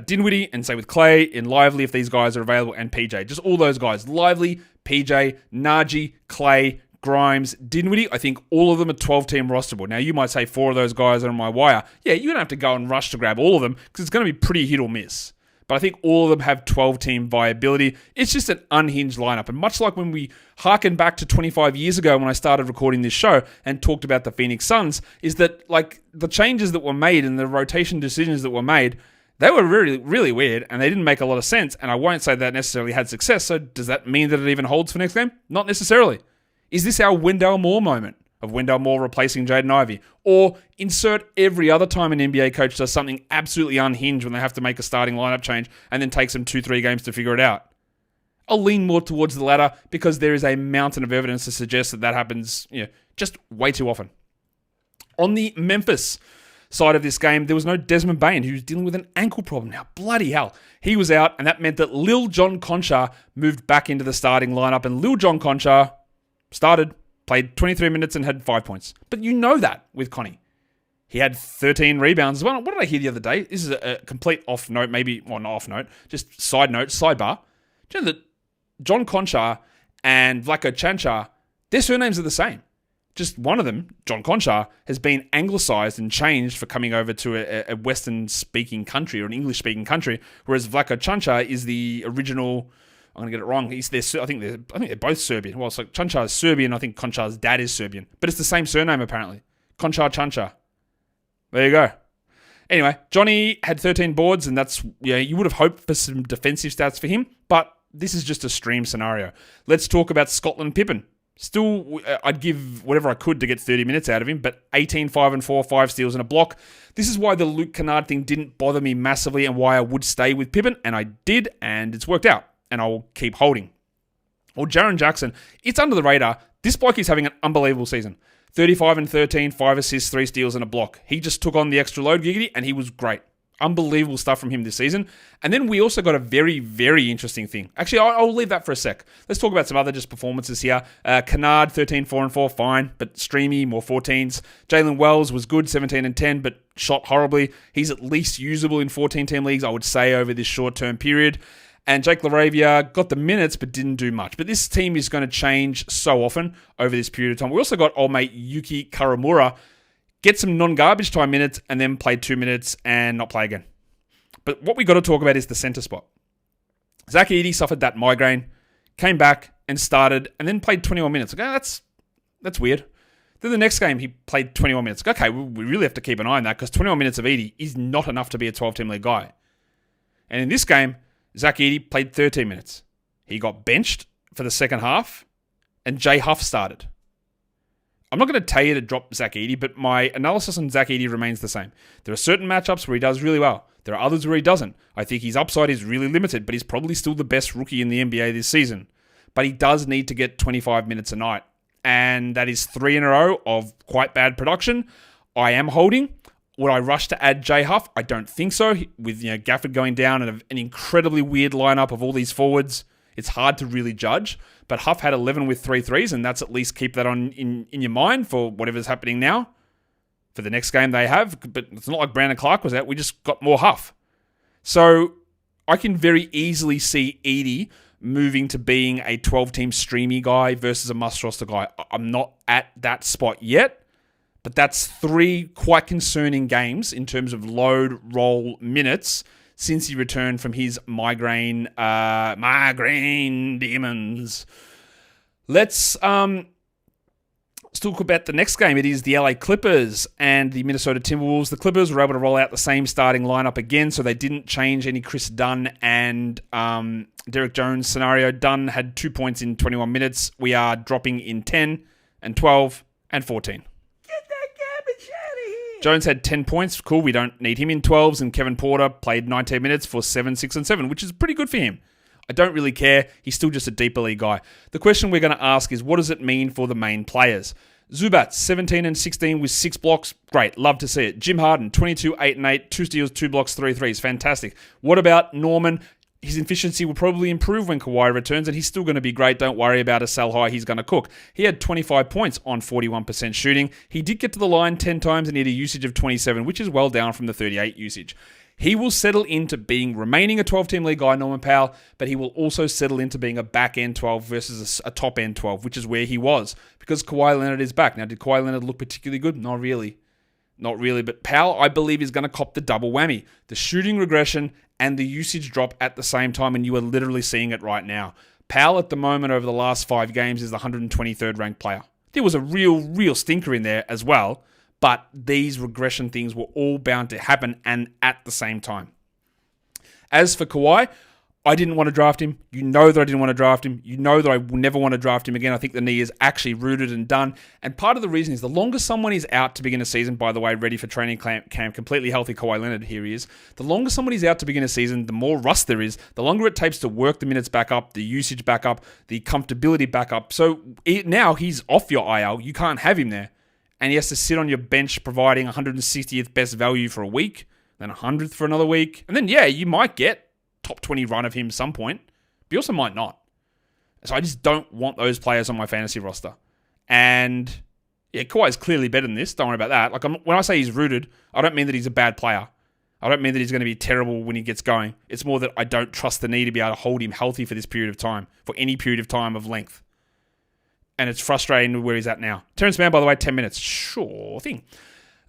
Dinwiddie, and same with Klay and Lively if these guys are available, and PJ. Just all those guys. Lively, PJ, Najee, Klay, Grimes, Dinwiddie. I think all of them are 12-team rosterable. Now, you might say 4 of those guys are on my wire. Yeah, you don't have to go and rush to grab all of them because it's going to be pretty hit or miss. But I think all of them have 12-team viability. It's just an unhinged lineup. And much like when we harken back to 25 years ago when I started recording this show and talked about the Phoenix Suns, is that like the changes that were made and the rotation decisions that were made, they were really, really weird, and they didn't make a lot of sense, and I won't say that necessarily had success, so does that mean that it even holds for next game? Not necessarily. Is this our Wendell Moore moment of Wendell Moore replacing Jaden Ivey? Or insert every other time an NBA coach does something absolutely unhinged when they have to make a starting lineup change and then takes them 2-3 games to figure it out? I'll lean more towards the latter because there is a mountain of evidence to suggest that happens just way too often. On the Memphis side of this game, there was no Desmond Bane, who's dealing with an ankle problem now. Bloody hell. He was out, and that meant that Lil John Conchar moved back into the starting lineup, and Lil John Conchar started, played 23 minutes and had 5 points. But you know that with Connie. He had 13 rebounds as well. What did I hear the other day? This is a complete off note, maybe, well, not off note, just side note, sidebar. Do you know that John Conchar and Vlatko Cancar, their surnames are the same? Just one of them, John Conchar, has been anglicized and changed for coming over to a Western-speaking country or an English-speaking country, whereas Vlatko Cancar is the original. I'm going to get it wrong. I think they're both Serbian. Well, so Cancar is Serbian. I think Conchar's dad is Serbian, but it's the same surname apparently. Conchar Cancar. There you go. Anyway, Johnny had 13 boards, and that's you would have hoped for some defensive stats for him, but this is just a stream scenario. Let's talk about Scotland Pippen. Still, I'd give whatever I could to get 30 minutes out of him, but 18, 5 and 4, 5 steals and a block. This is why the Luke Kennard thing didn't bother me massively and why I would stay with Pippen, and I did, and it's worked out, and I'll keep holding. Or Jaren Jackson, it's under the radar. This bloke is having an unbelievable season. 35 and 13, 5 assists, 3 steals and a block. He just took on the extra load, giggity, and he was great. Unbelievable stuff from him this season. And then we also got a very, very interesting thing. Actually, I'll leave that for a sec. Let's talk about some other just performances here. Kennard, 13, 4 and 4, fine, but streamy, more 14s. Jalen Wells was good, 17 and 10, but shot horribly. He's at least usable in 14-team leagues, I would say, over this short-term period. And Jake LaRavia got the minutes, but didn't do much. But this team is going to change so often over this period of time. We also got old mate Yuki Karamura, get some non-garbage time minutes, and then play 2 minutes and not play again. But what we got to talk about is the center spot. Zach Edey suffered that migraine, came back and started, and then played 21 minutes. Okay, that's weird. Then the next game, he played 21 minutes. Okay, we really have to keep an eye on that because 21 minutes of Edey is not enough to be a 12-team league guy. And in this game, Zach Edey played 13 minutes. He got benched for the second half, and Jay Huff started. I'm not going to tell you to drop Zach Edey, but my analysis on Zach Edey remains the same. There are certain matchups where he does really well. There are others where he doesn't. I think his upside is really limited, but he's probably still the best rookie in the NBA this season. But he does need to get 25 minutes a night, and that is 3 in a row of quite bad production. I am holding. Would I rush to add Jay Huff? I don't think so. With Gafford going down and an incredibly weird lineup of all these forwards, it's hard to really judge. But Huff had 11 with 3 threes, and that's at least keep that on in your mind for whatever's happening now for the next game they have. But it's not like Brandon Clark was out. We just got more Huff. So I can very easily see Edey moving to being a 12-team streamy guy versus a must-roster guy. I'm not at that spot yet. But that's 3 quite concerning games in terms of load roll minutes since he returned from his migraine demons. Let's still talk about the next game. It is the LA Clippers and the Minnesota Timberwolves. The Clippers were able to roll out the same starting lineup again, so they didn't change any Chris Dunn and Derek Jones scenario. Dunn had 2 points in 21 minutes. We are dropping in 10 and 12 and 14. Jones had 10 points. Cool, we don't need him in 12s. And Kevin Porter played 19 minutes for 7, 6, and 7, which is pretty good for him. I don't really care. He's still just a deeper league guy. The question we're going to ask is, what does it mean for the main players? Zubac, 17 and 16 with 6 blocks. Great, love to see it. Jim Harden, 22, 8 and 8, 2 steals, 2 blocks, 3 threes. Fantastic. What about Norman? His efficiency will probably improve when Kawhi returns, and he's still going to be great. Don't worry about a sell high. He's going to cook. He had 25 points on 41% shooting. He did get to the line 10 times and he had a usage of 27, which is well down from the 38 usage. He will settle into remaining a 12-team league guy, Norman Powell, but he will also settle into being a back-end 12 versus a top-end 12, which is where he was, because Kawhi Leonard is back. Now, did Kawhi Leonard look particularly good? Not really. Not really, but Powell, I believe, is going to cop the double whammy. The shooting regression and the usage drop at the same time, and you are literally seeing it right now. Powell, at the moment, over the last 5 games, is the 123rd ranked player. There was a real stinker in there as well, but these regression things were all bound to happen and at the same time. As for Kawhi, I didn't want to draft him. You know that I didn't want to draft him. You know that I will never want to draft him again. I think the knee is actually rooted and done. And part of the reason is the longer someone is out to begin a season, by the way, ready for training camp, completely healthy Kawhi Leonard, here he is. The longer someone is out to begin a season, the more rust there is, the longer it takes to work the minutes back up, the usage back up, the comfortability back up. So now he's off your IL. You can't have him there. And he has to sit on your bench providing 160th best value for a week, then 100th for another week. And then, yeah, you might get top 20 run of him some point, but you also might not. So I just don't want those players on my fantasy roster. And yeah, Kawhi's clearly better than this. Don't worry about that. Like when I say he's rooted, I don't mean that he's a bad player. I don't mean that he's going to be terrible when he gets going. It's more that I don't trust the knee to be able to hold him healthy for this period of time, for any period of time of length. And it's frustrating where he's at now. Terrence Mann, by the way, 10 minutes. Sure thing.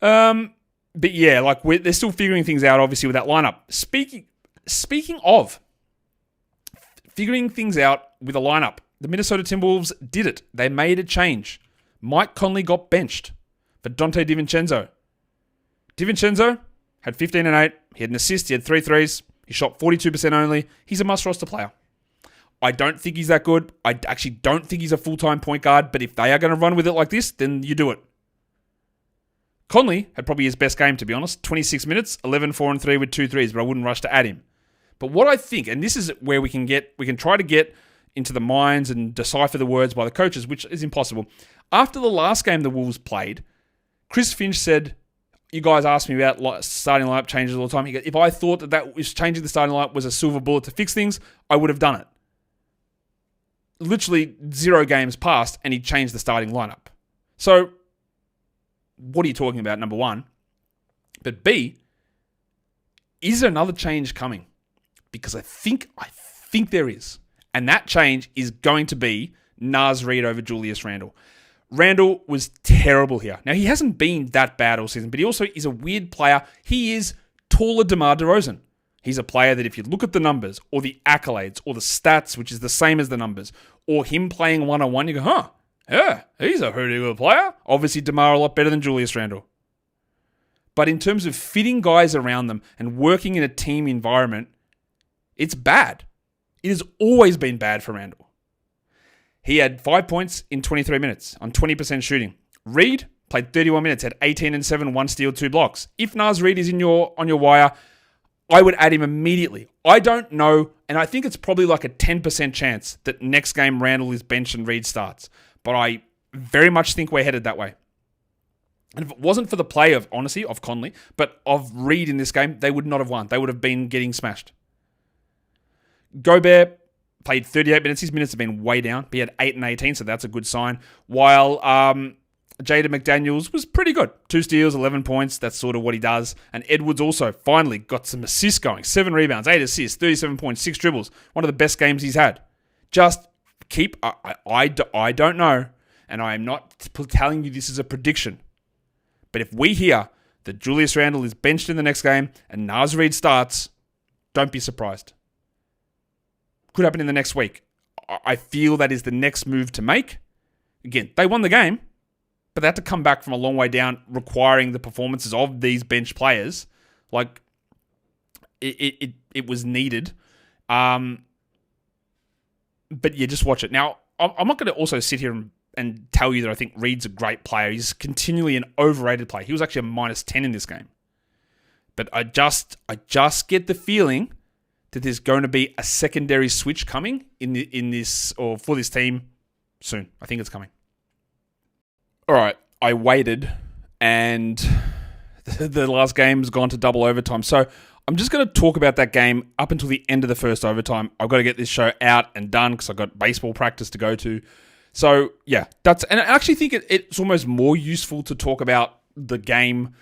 But yeah, like they're still figuring things out, obviously, with that lineup. Speaking of figuring things out with a lineup, the Minnesota Timberwolves did it. They made a change. Mike Conley got benched for Dante DiVincenzo. DiVincenzo had 15 and 8. He had an assist. He had 3 threes. He shot 42% only. He's a must-roster player. I don't think he's that good. I actually don't think he's a full-time point guard, but if they are going to run with it like this, then you do it. Conley had probably his best game, to be honest. 26 minutes, 11, 4, and 3 with 2 threes, but I wouldn't rush to add him. But what I think, and this is where we can try to get into the minds and decipher the words by the coaches, which is impossible. After the last game the Wolves played, Chris Finch said, you guys ask me about starting lineup changes all the time. He goes, if I thought that was changing the starting lineup was a silver bullet to fix things, I would have done it. Literally 0 games passed and he changed the starting lineup. So, what are you talking about, number one? But B, is there another change coming? Because I think there is. And that change is going to be Naz Reid over Julius Randle. Randle was terrible here. Now, he hasn't been that bad all season, but he also is a weird player. He is taller DeMar DeRozan. He's a player that if you look at the numbers or the accolades or the stats, which is the same as the numbers, or him playing one-on-one, you go, yeah, he's a pretty good player. Obviously, DeMar a lot better than Julius Randle. But in terms of fitting guys around them and working in a team environment, it's bad. It has always been bad for Randle. He had 5 points in 23 minutes on 20% shooting. Reid played 31 minutes, had 18 and 7, 1 steal, 2 blocks. If Naz Reid is on your wire, I would add him immediately. I don't know, and I think it's probably like a 10% chance that next game Randle is benched and Reid starts. But I very much think we're headed that way. And if it wasn't for the play of, honestly, of Conley, but of Reid in this game, they would not have won. They would have been getting smashed. Gobert played 38 minutes. His minutes have been way down. He had 8 and 18, so that's a good sign. While Jaden McDaniels was pretty good. 2 steals, 11 points. That's sort of what he does. And Edwards also finally got some assists going. 7 rebounds, 8 assists, 37 points, 6 dribbles. One of the best games he's had. Just keep... I don't know, and I am not telling you this is a prediction. But if we hear that Julius Randle is benched in the next game and Naz Reid starts, don't be surprised. Could happen in the next week. I feel that is the next move to make. Again, they won the game, but they had to come back from a long way down, requiring the performances of these bench players. Like, it was needed. But yeah, just watch it. Now, I'm not going to also sit here and tell you that I think Reid's a great player. He's continually an overrated player. He was actually a -10 in this game. But I just get the feeling that there's going to be a secondary switch coming in this or for this team soon. I think it's coming. All right, I waited, and the last game has gone to double overtime. So I'm just going to talk about that game up until the end of the first overtime. I've got to get this show out and done because I've got baseball practice to go to. So yeah, and I actually think it's almost more useful to talk about the game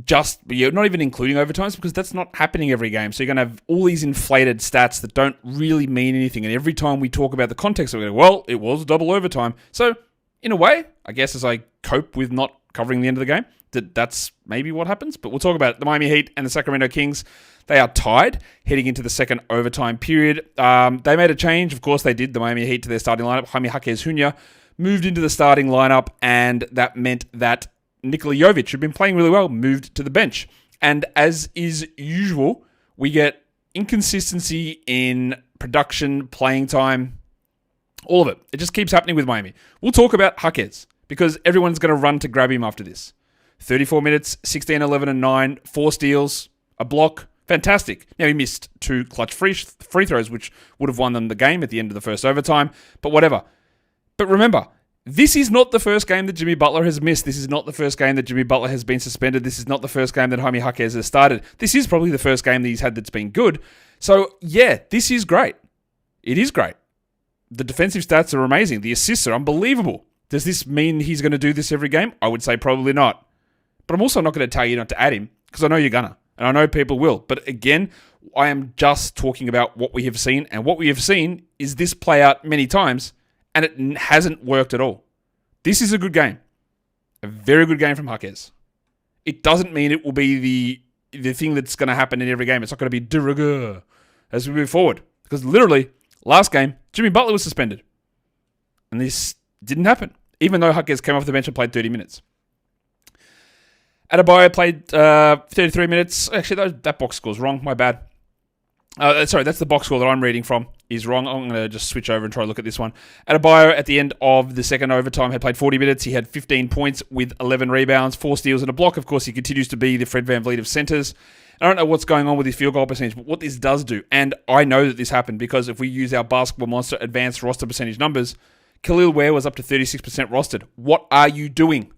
not even including overtimes, because that's not happening every game. So you're going to have all these inflated stats that don't really mean anything. And every time we talk about the context, we're going, well, it was double overtime. So in a way, I guess as I cope with not covering the end of the game, that's maybe what happens. But we'll talk about it. The Miami Heat and the Sacramento Kings, they are tied heading into the second overtime period. They made a change. Of course, they did. The Miami Heat to their starting lineup. Jaime Jaquez Jr. moved into the starting lineup, and that meant that Nikola Jovic, who'd been playing really well, moved to the bench. And as is usual, we get inconsistency in production, playing time, all of it. It just keeps happening with Miami. We'll talk about Jaquez, because everyone's going to run to grab him after this. 34 minutes, 16, 11, and 9, 4 steals, a block. Fantastic. Now, he missed 2 clutch free throws, which would have won them the game at the end of the first overtime, but whatever. But remember, this is not the first game that Jimmy Butler has missed. This is not the first game that Jimmy Butler has been suspended. This is not the first game that Jaime Jaquez has started. This is probably the first game that he's had that's been good. So, yeah, this is great. It is great. The defensive stats are amazing. The assists are unbelievable. Does this mean he's going to do this every game? I would say probably not. But I'm also not going to tell you not to add him, because I know you're going to. And I know people will. But again, I am just talking about what we have seen. And what we have seen is this play out many times, and it hasn't worked at all. This is a good game. A very good game from Jaquez. It doesn't mean it will be the thing that's going to happen in every game. It's not going to be de rigueur as we move forward. Because literally, last game, Jimmy Butler was suspended. And this didn't happen, even though Jaquez came off the bench and played 30 minutes. Adebayo played 33 minutes. Actually, that box score's wrong. My bad. Sorry, that's the box score that I'm reading from. Is wrong. I'm going to just switch over and try to look at this one. Adebayo, at the end of the second overtime, had played 40 minutes. He had 15 points with 11 rebounds, 4 steals and a block. Of course, he continues to be the Fred VanVleet of centers. I don't know what's going on with his field goal percentage, but what this does do, and I know that this happened because if we use our Basketball Monster advanced roster percentage numbers, Kel'el Ware was up to 36% rostered. What are you doing?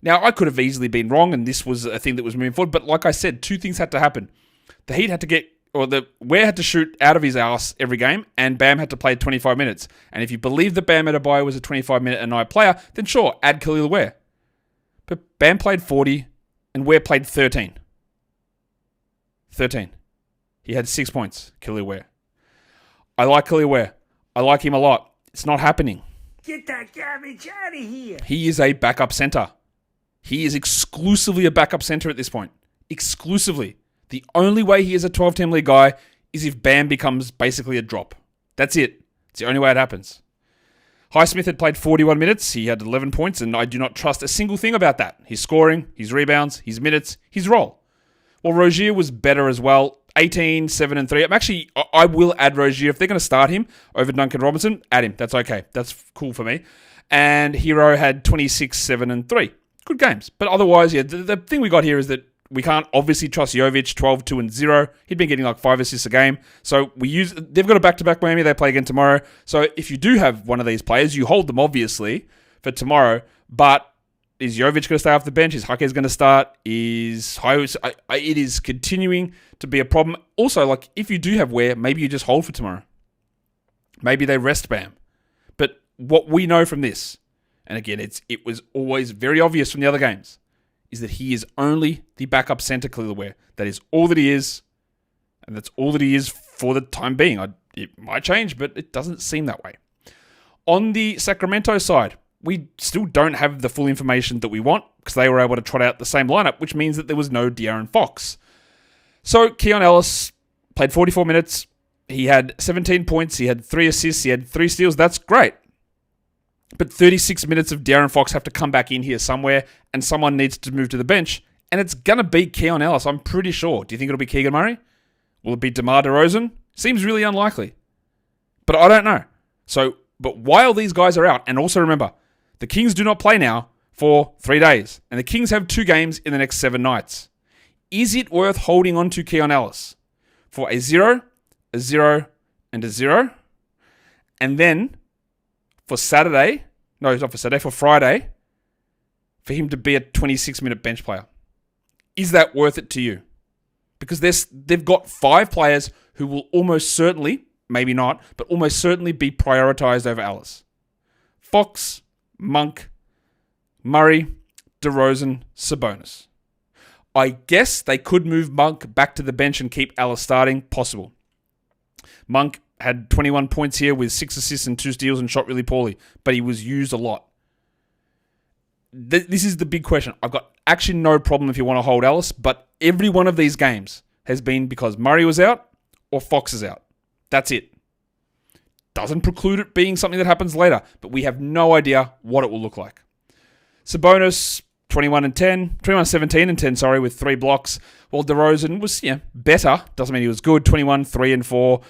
Now, I could have easily been wrong, and this was a thing that was moving forward, but like I said, 2 things had to happen. The Heat had to get, or the Ware had to shoot out of his ass every game, and Bam had to play 25 minutes. And if you believe that Bam Adebayo was a 25-minute-a-night player, then sure, add Kel'el Ware. But Bam played 40, and Ware played 13. 13. He had 6 points, Kel'el Ware. I like Kel'el Ware. I like him a lot. It's not happening. Get that garbage out of here. He is a backup center. He is exclusively a backup center at this point. Exclusively. The only way he is a 12-team league guy is if Bam becomes basically a drop. That's it. It's the only way it happens. Highsmith had played 41 minutes. He had 11 points, and I do not trust a single thing about that. His scoring, his rebounds, his minutes, his role. Well, Rozier was better as well. 18, 7, and 3. I will add Rozier. If they're going to start him over Duncan Robinson, add him. That's okay. That's cool for me. And Hero had 26, 7, and 3. Good games. But otherwise, yeah, the thing we got here is that we can't obviously trust Jovic, 12, 2, and 0. He'd been getting like 5 assists a game. So they've got a back-to-back Miami. They play again tomorrow. So if you do have one of these players, you hold them obviously for tomorrow. But Is Jovic going to stay off the bench? Is Jaquez going to start? It is continuing to be a problem. Also, like, if you do have Ware, maybe you just hold for tomorrow. Maybe they rest Bam. But what we know from this, and again, it was always very obvious from the other games, is that he is only the backup center, Kel'el Ware. That is all that he is, and that's all that he is for the time being. It might change, but it doesn't seem that way. On the Sacramento side, we still don't have the full information that we want because they were able to trot out the same lineup, which means that there was no De'Aaron Fox. So Keon Ellis played 44 minutes. He had 17 points. He had 3 assists. He had 3 steals. That's great. But 36 minutes of De'Aaron Fox have to come back in here somewhere, and someone needs to move to the bench, and it's going to be Keon Ellis, I'm pretty sure. Do you think it'll be Keegan Murray? Will it be DeMar DeRozan? Seems really unlikely. But I don't know. But while these guys are out, and also remember, the Kings do not play now for 3 days, and the Kings have 2 games in the next 7 nights. Is it worth holding on to Keon Ellis for a 0, a 0, and a 0? And then for Friday, for him to be a 26-minute bench player. Is that worth it to you? Because they've got 5 players who will almost certainly, maybe not, but almost certainly be prioritized over Ellis. Fox, Monk, Murray, DeRozan, Sabonis. I guess they could move Monk back to the bench and keep Ellis starting. Possible. Monk had 21 points here with 6 assists and 2 steals and shot really poorly, but he was used a lot. This is the big question. I've got actually no problem if you want to hold Ellis, but every one of these games has been because Murray was out or Fox is out. That's it. Doesn't preclude it being something that happens later, but we have no idea what it will look like. Sabonis, 17 and 10, with 3 blocks. While DeRozan was, better. Doesn't mean he was good. 21, 3 and 4.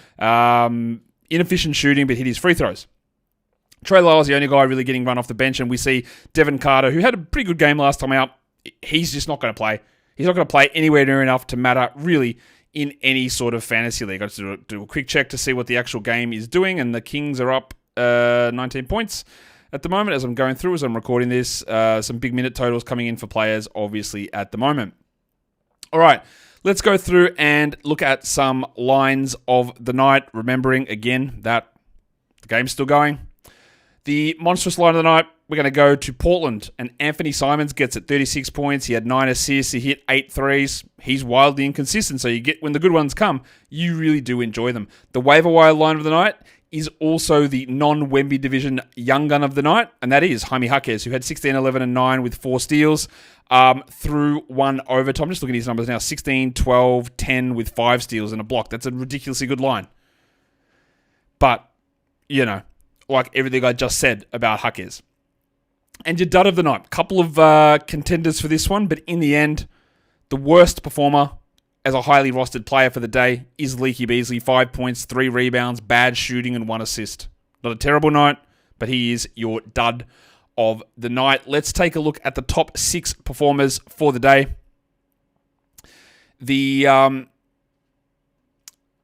Inefficient shooting, but hit his free throws. Trey Lyle's the only guy really getting run off the bench, and we see Devin Carter, who had a pretty good game last time out. He's just not going to play. He's not going to play anywhere near enough to matter, really, in any sort of fantasy league. I just do a quick check to see what the actual game is doing, and the Kings are up 19 points at the moment as I'm going through, as I'm recording this. Some big minute totals coming in for players, obviously, at the moment. All right, let's go through and look at some lines of the night, remembering, again, that the game's still going. The monstrous line of the night, we're going to go to Portland, and Anthony Simons gets it 36 points. He had 9 assists. He hit 8 threes. He's wildly inconsistent, so you get when the good ones come, you really do enjoy them. The waiver wire line of the night is also the non-Wemby division young gun of the night, and that is Jaime Jaquez, who had 16, 11, and 9 with 4 steals through 1 overtime. I'm just looking at his numbers now, 16, 12, 10 with 5 steals and a block. That's a ridiculously good line. But, like everything I just said about Jaquez. And your dud of the night. Couple of contenders for this one, but in the end, the worst performer as a highly rostered player for the day is Leaky Beasley. 5 points, 3 rebounds, bad shooting, and 1 assist. Not a terrible night, but he is your dud of the night. Let's take a look at the top 6 performers for the day. The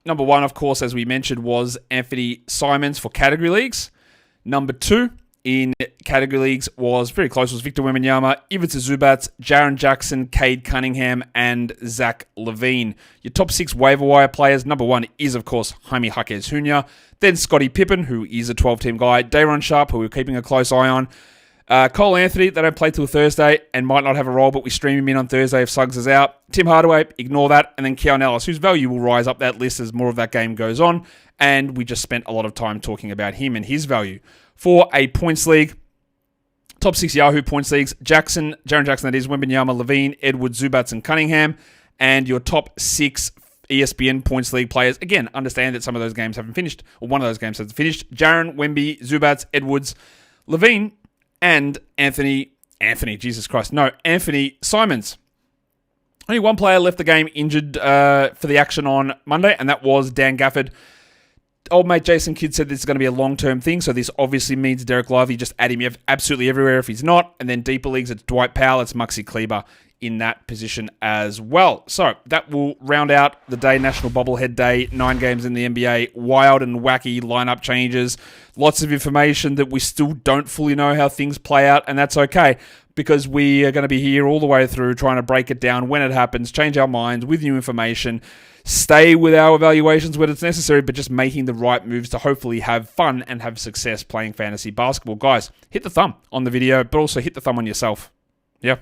number 1, of course, as we mentioned, was Anthony Simons for category leagues. Number 2 in category leagues was very close. Was Victor Wembanyama, Ivica Zubac, Jaren Jackson, Cade Cunningham, and Zach LaVine. Your top 6 waiver wire players. Number 1 is, of course, Jaime Jaquez Jr. Then Scottie Pippen, who is a 12-team guy. Day'Ron Sharpe, who we're keeping a close eye on. Cole Anthony, they don't play till Thursday and might not have a role, but we stream him in on Thursday if Suggs is out. Tim Hardaway, ignore that. And then Keon Ellis, whose value will rise up that list as more of that game goes on. And we just spent a lot of time talking about him and his value. For a points league, top 6 Yahoo points leagues, Jaren Jackson, that is, Wembanyama, LaVine, Edwards, Zubac, and Cunningham. And your top 6 ESPN points league players, again, understand that some of those games haven't finished, or one of those games hasn't finished. Jaren, Wemby, Zubac, Edwards, LaVine, and Anthony Simons. Only one player left the game injured for the action on Monday, and that was Dan Gafford. Old mate Jason Kidd said this is going to be a long-term thing, so this obviously means Derek Lively, just add him absolutely everywhere if he's not. And then deeper leagues, it's Dwight Powell, it's Maxi Kleber. in that position as well. So that will round out the day, National Bobblehead Day, 9 games in the NBA, wild and wacky lineup changes, lots of information that we still don't fully know how things play out, and that's okay, because we are going to be here all the way through trying to break it down when it happens, change our minds with new information, stay with our evaluations when it's necessary, but just making the right moves to hopefully have fun and have success playing fantasy basketball. Guys, hit the thumb on the video, but also hit the thumb on yourself. Yeah.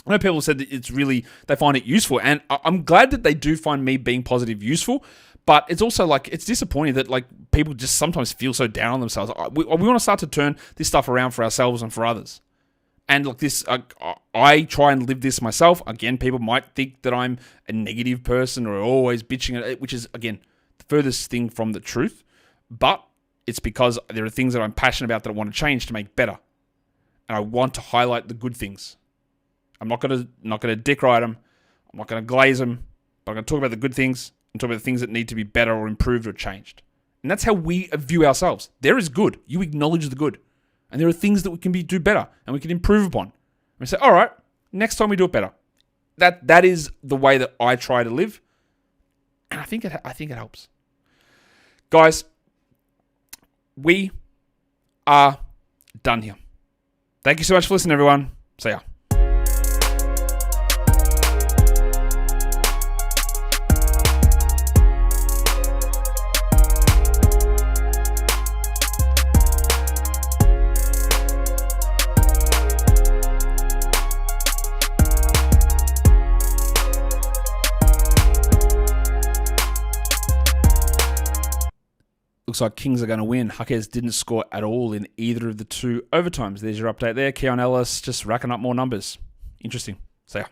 I know people said that they find it useful, and I'm glad that they do find me being positive useful, but it's also like, it's disappointing that like people just sometimes feel so down on themselves. We want to start to turn this stuff around for ourselves and for others. And look, this I try and live this myself. Again, people might think that I'm a negative person or always bitching at it, which is, again, the furthest thing from the truth. But it's because there are things that I'm passionate about that I want to change to make better. And I want to highlight the good things. I'm not gonna dick ride them. I'm not gonna glaze them. But I'm gonna talk about the good things and talk about the things that need to be better or improved or changed. And that's how we view ourselves. There is good. You acknowledge the good. And there are things that we can do better and we can improve upon. And we say, all right, next time we do it better. That is the way that I try to live. And I think it helps. Guys, we are done here. Thank you so much for listening, everyone. See ya. Looks like Kings are going to win. Jaquez didn't score at all in either of the 2 overtimes. There's your update there. Keon Ellis just racking up more numbers. Interesting. See ya.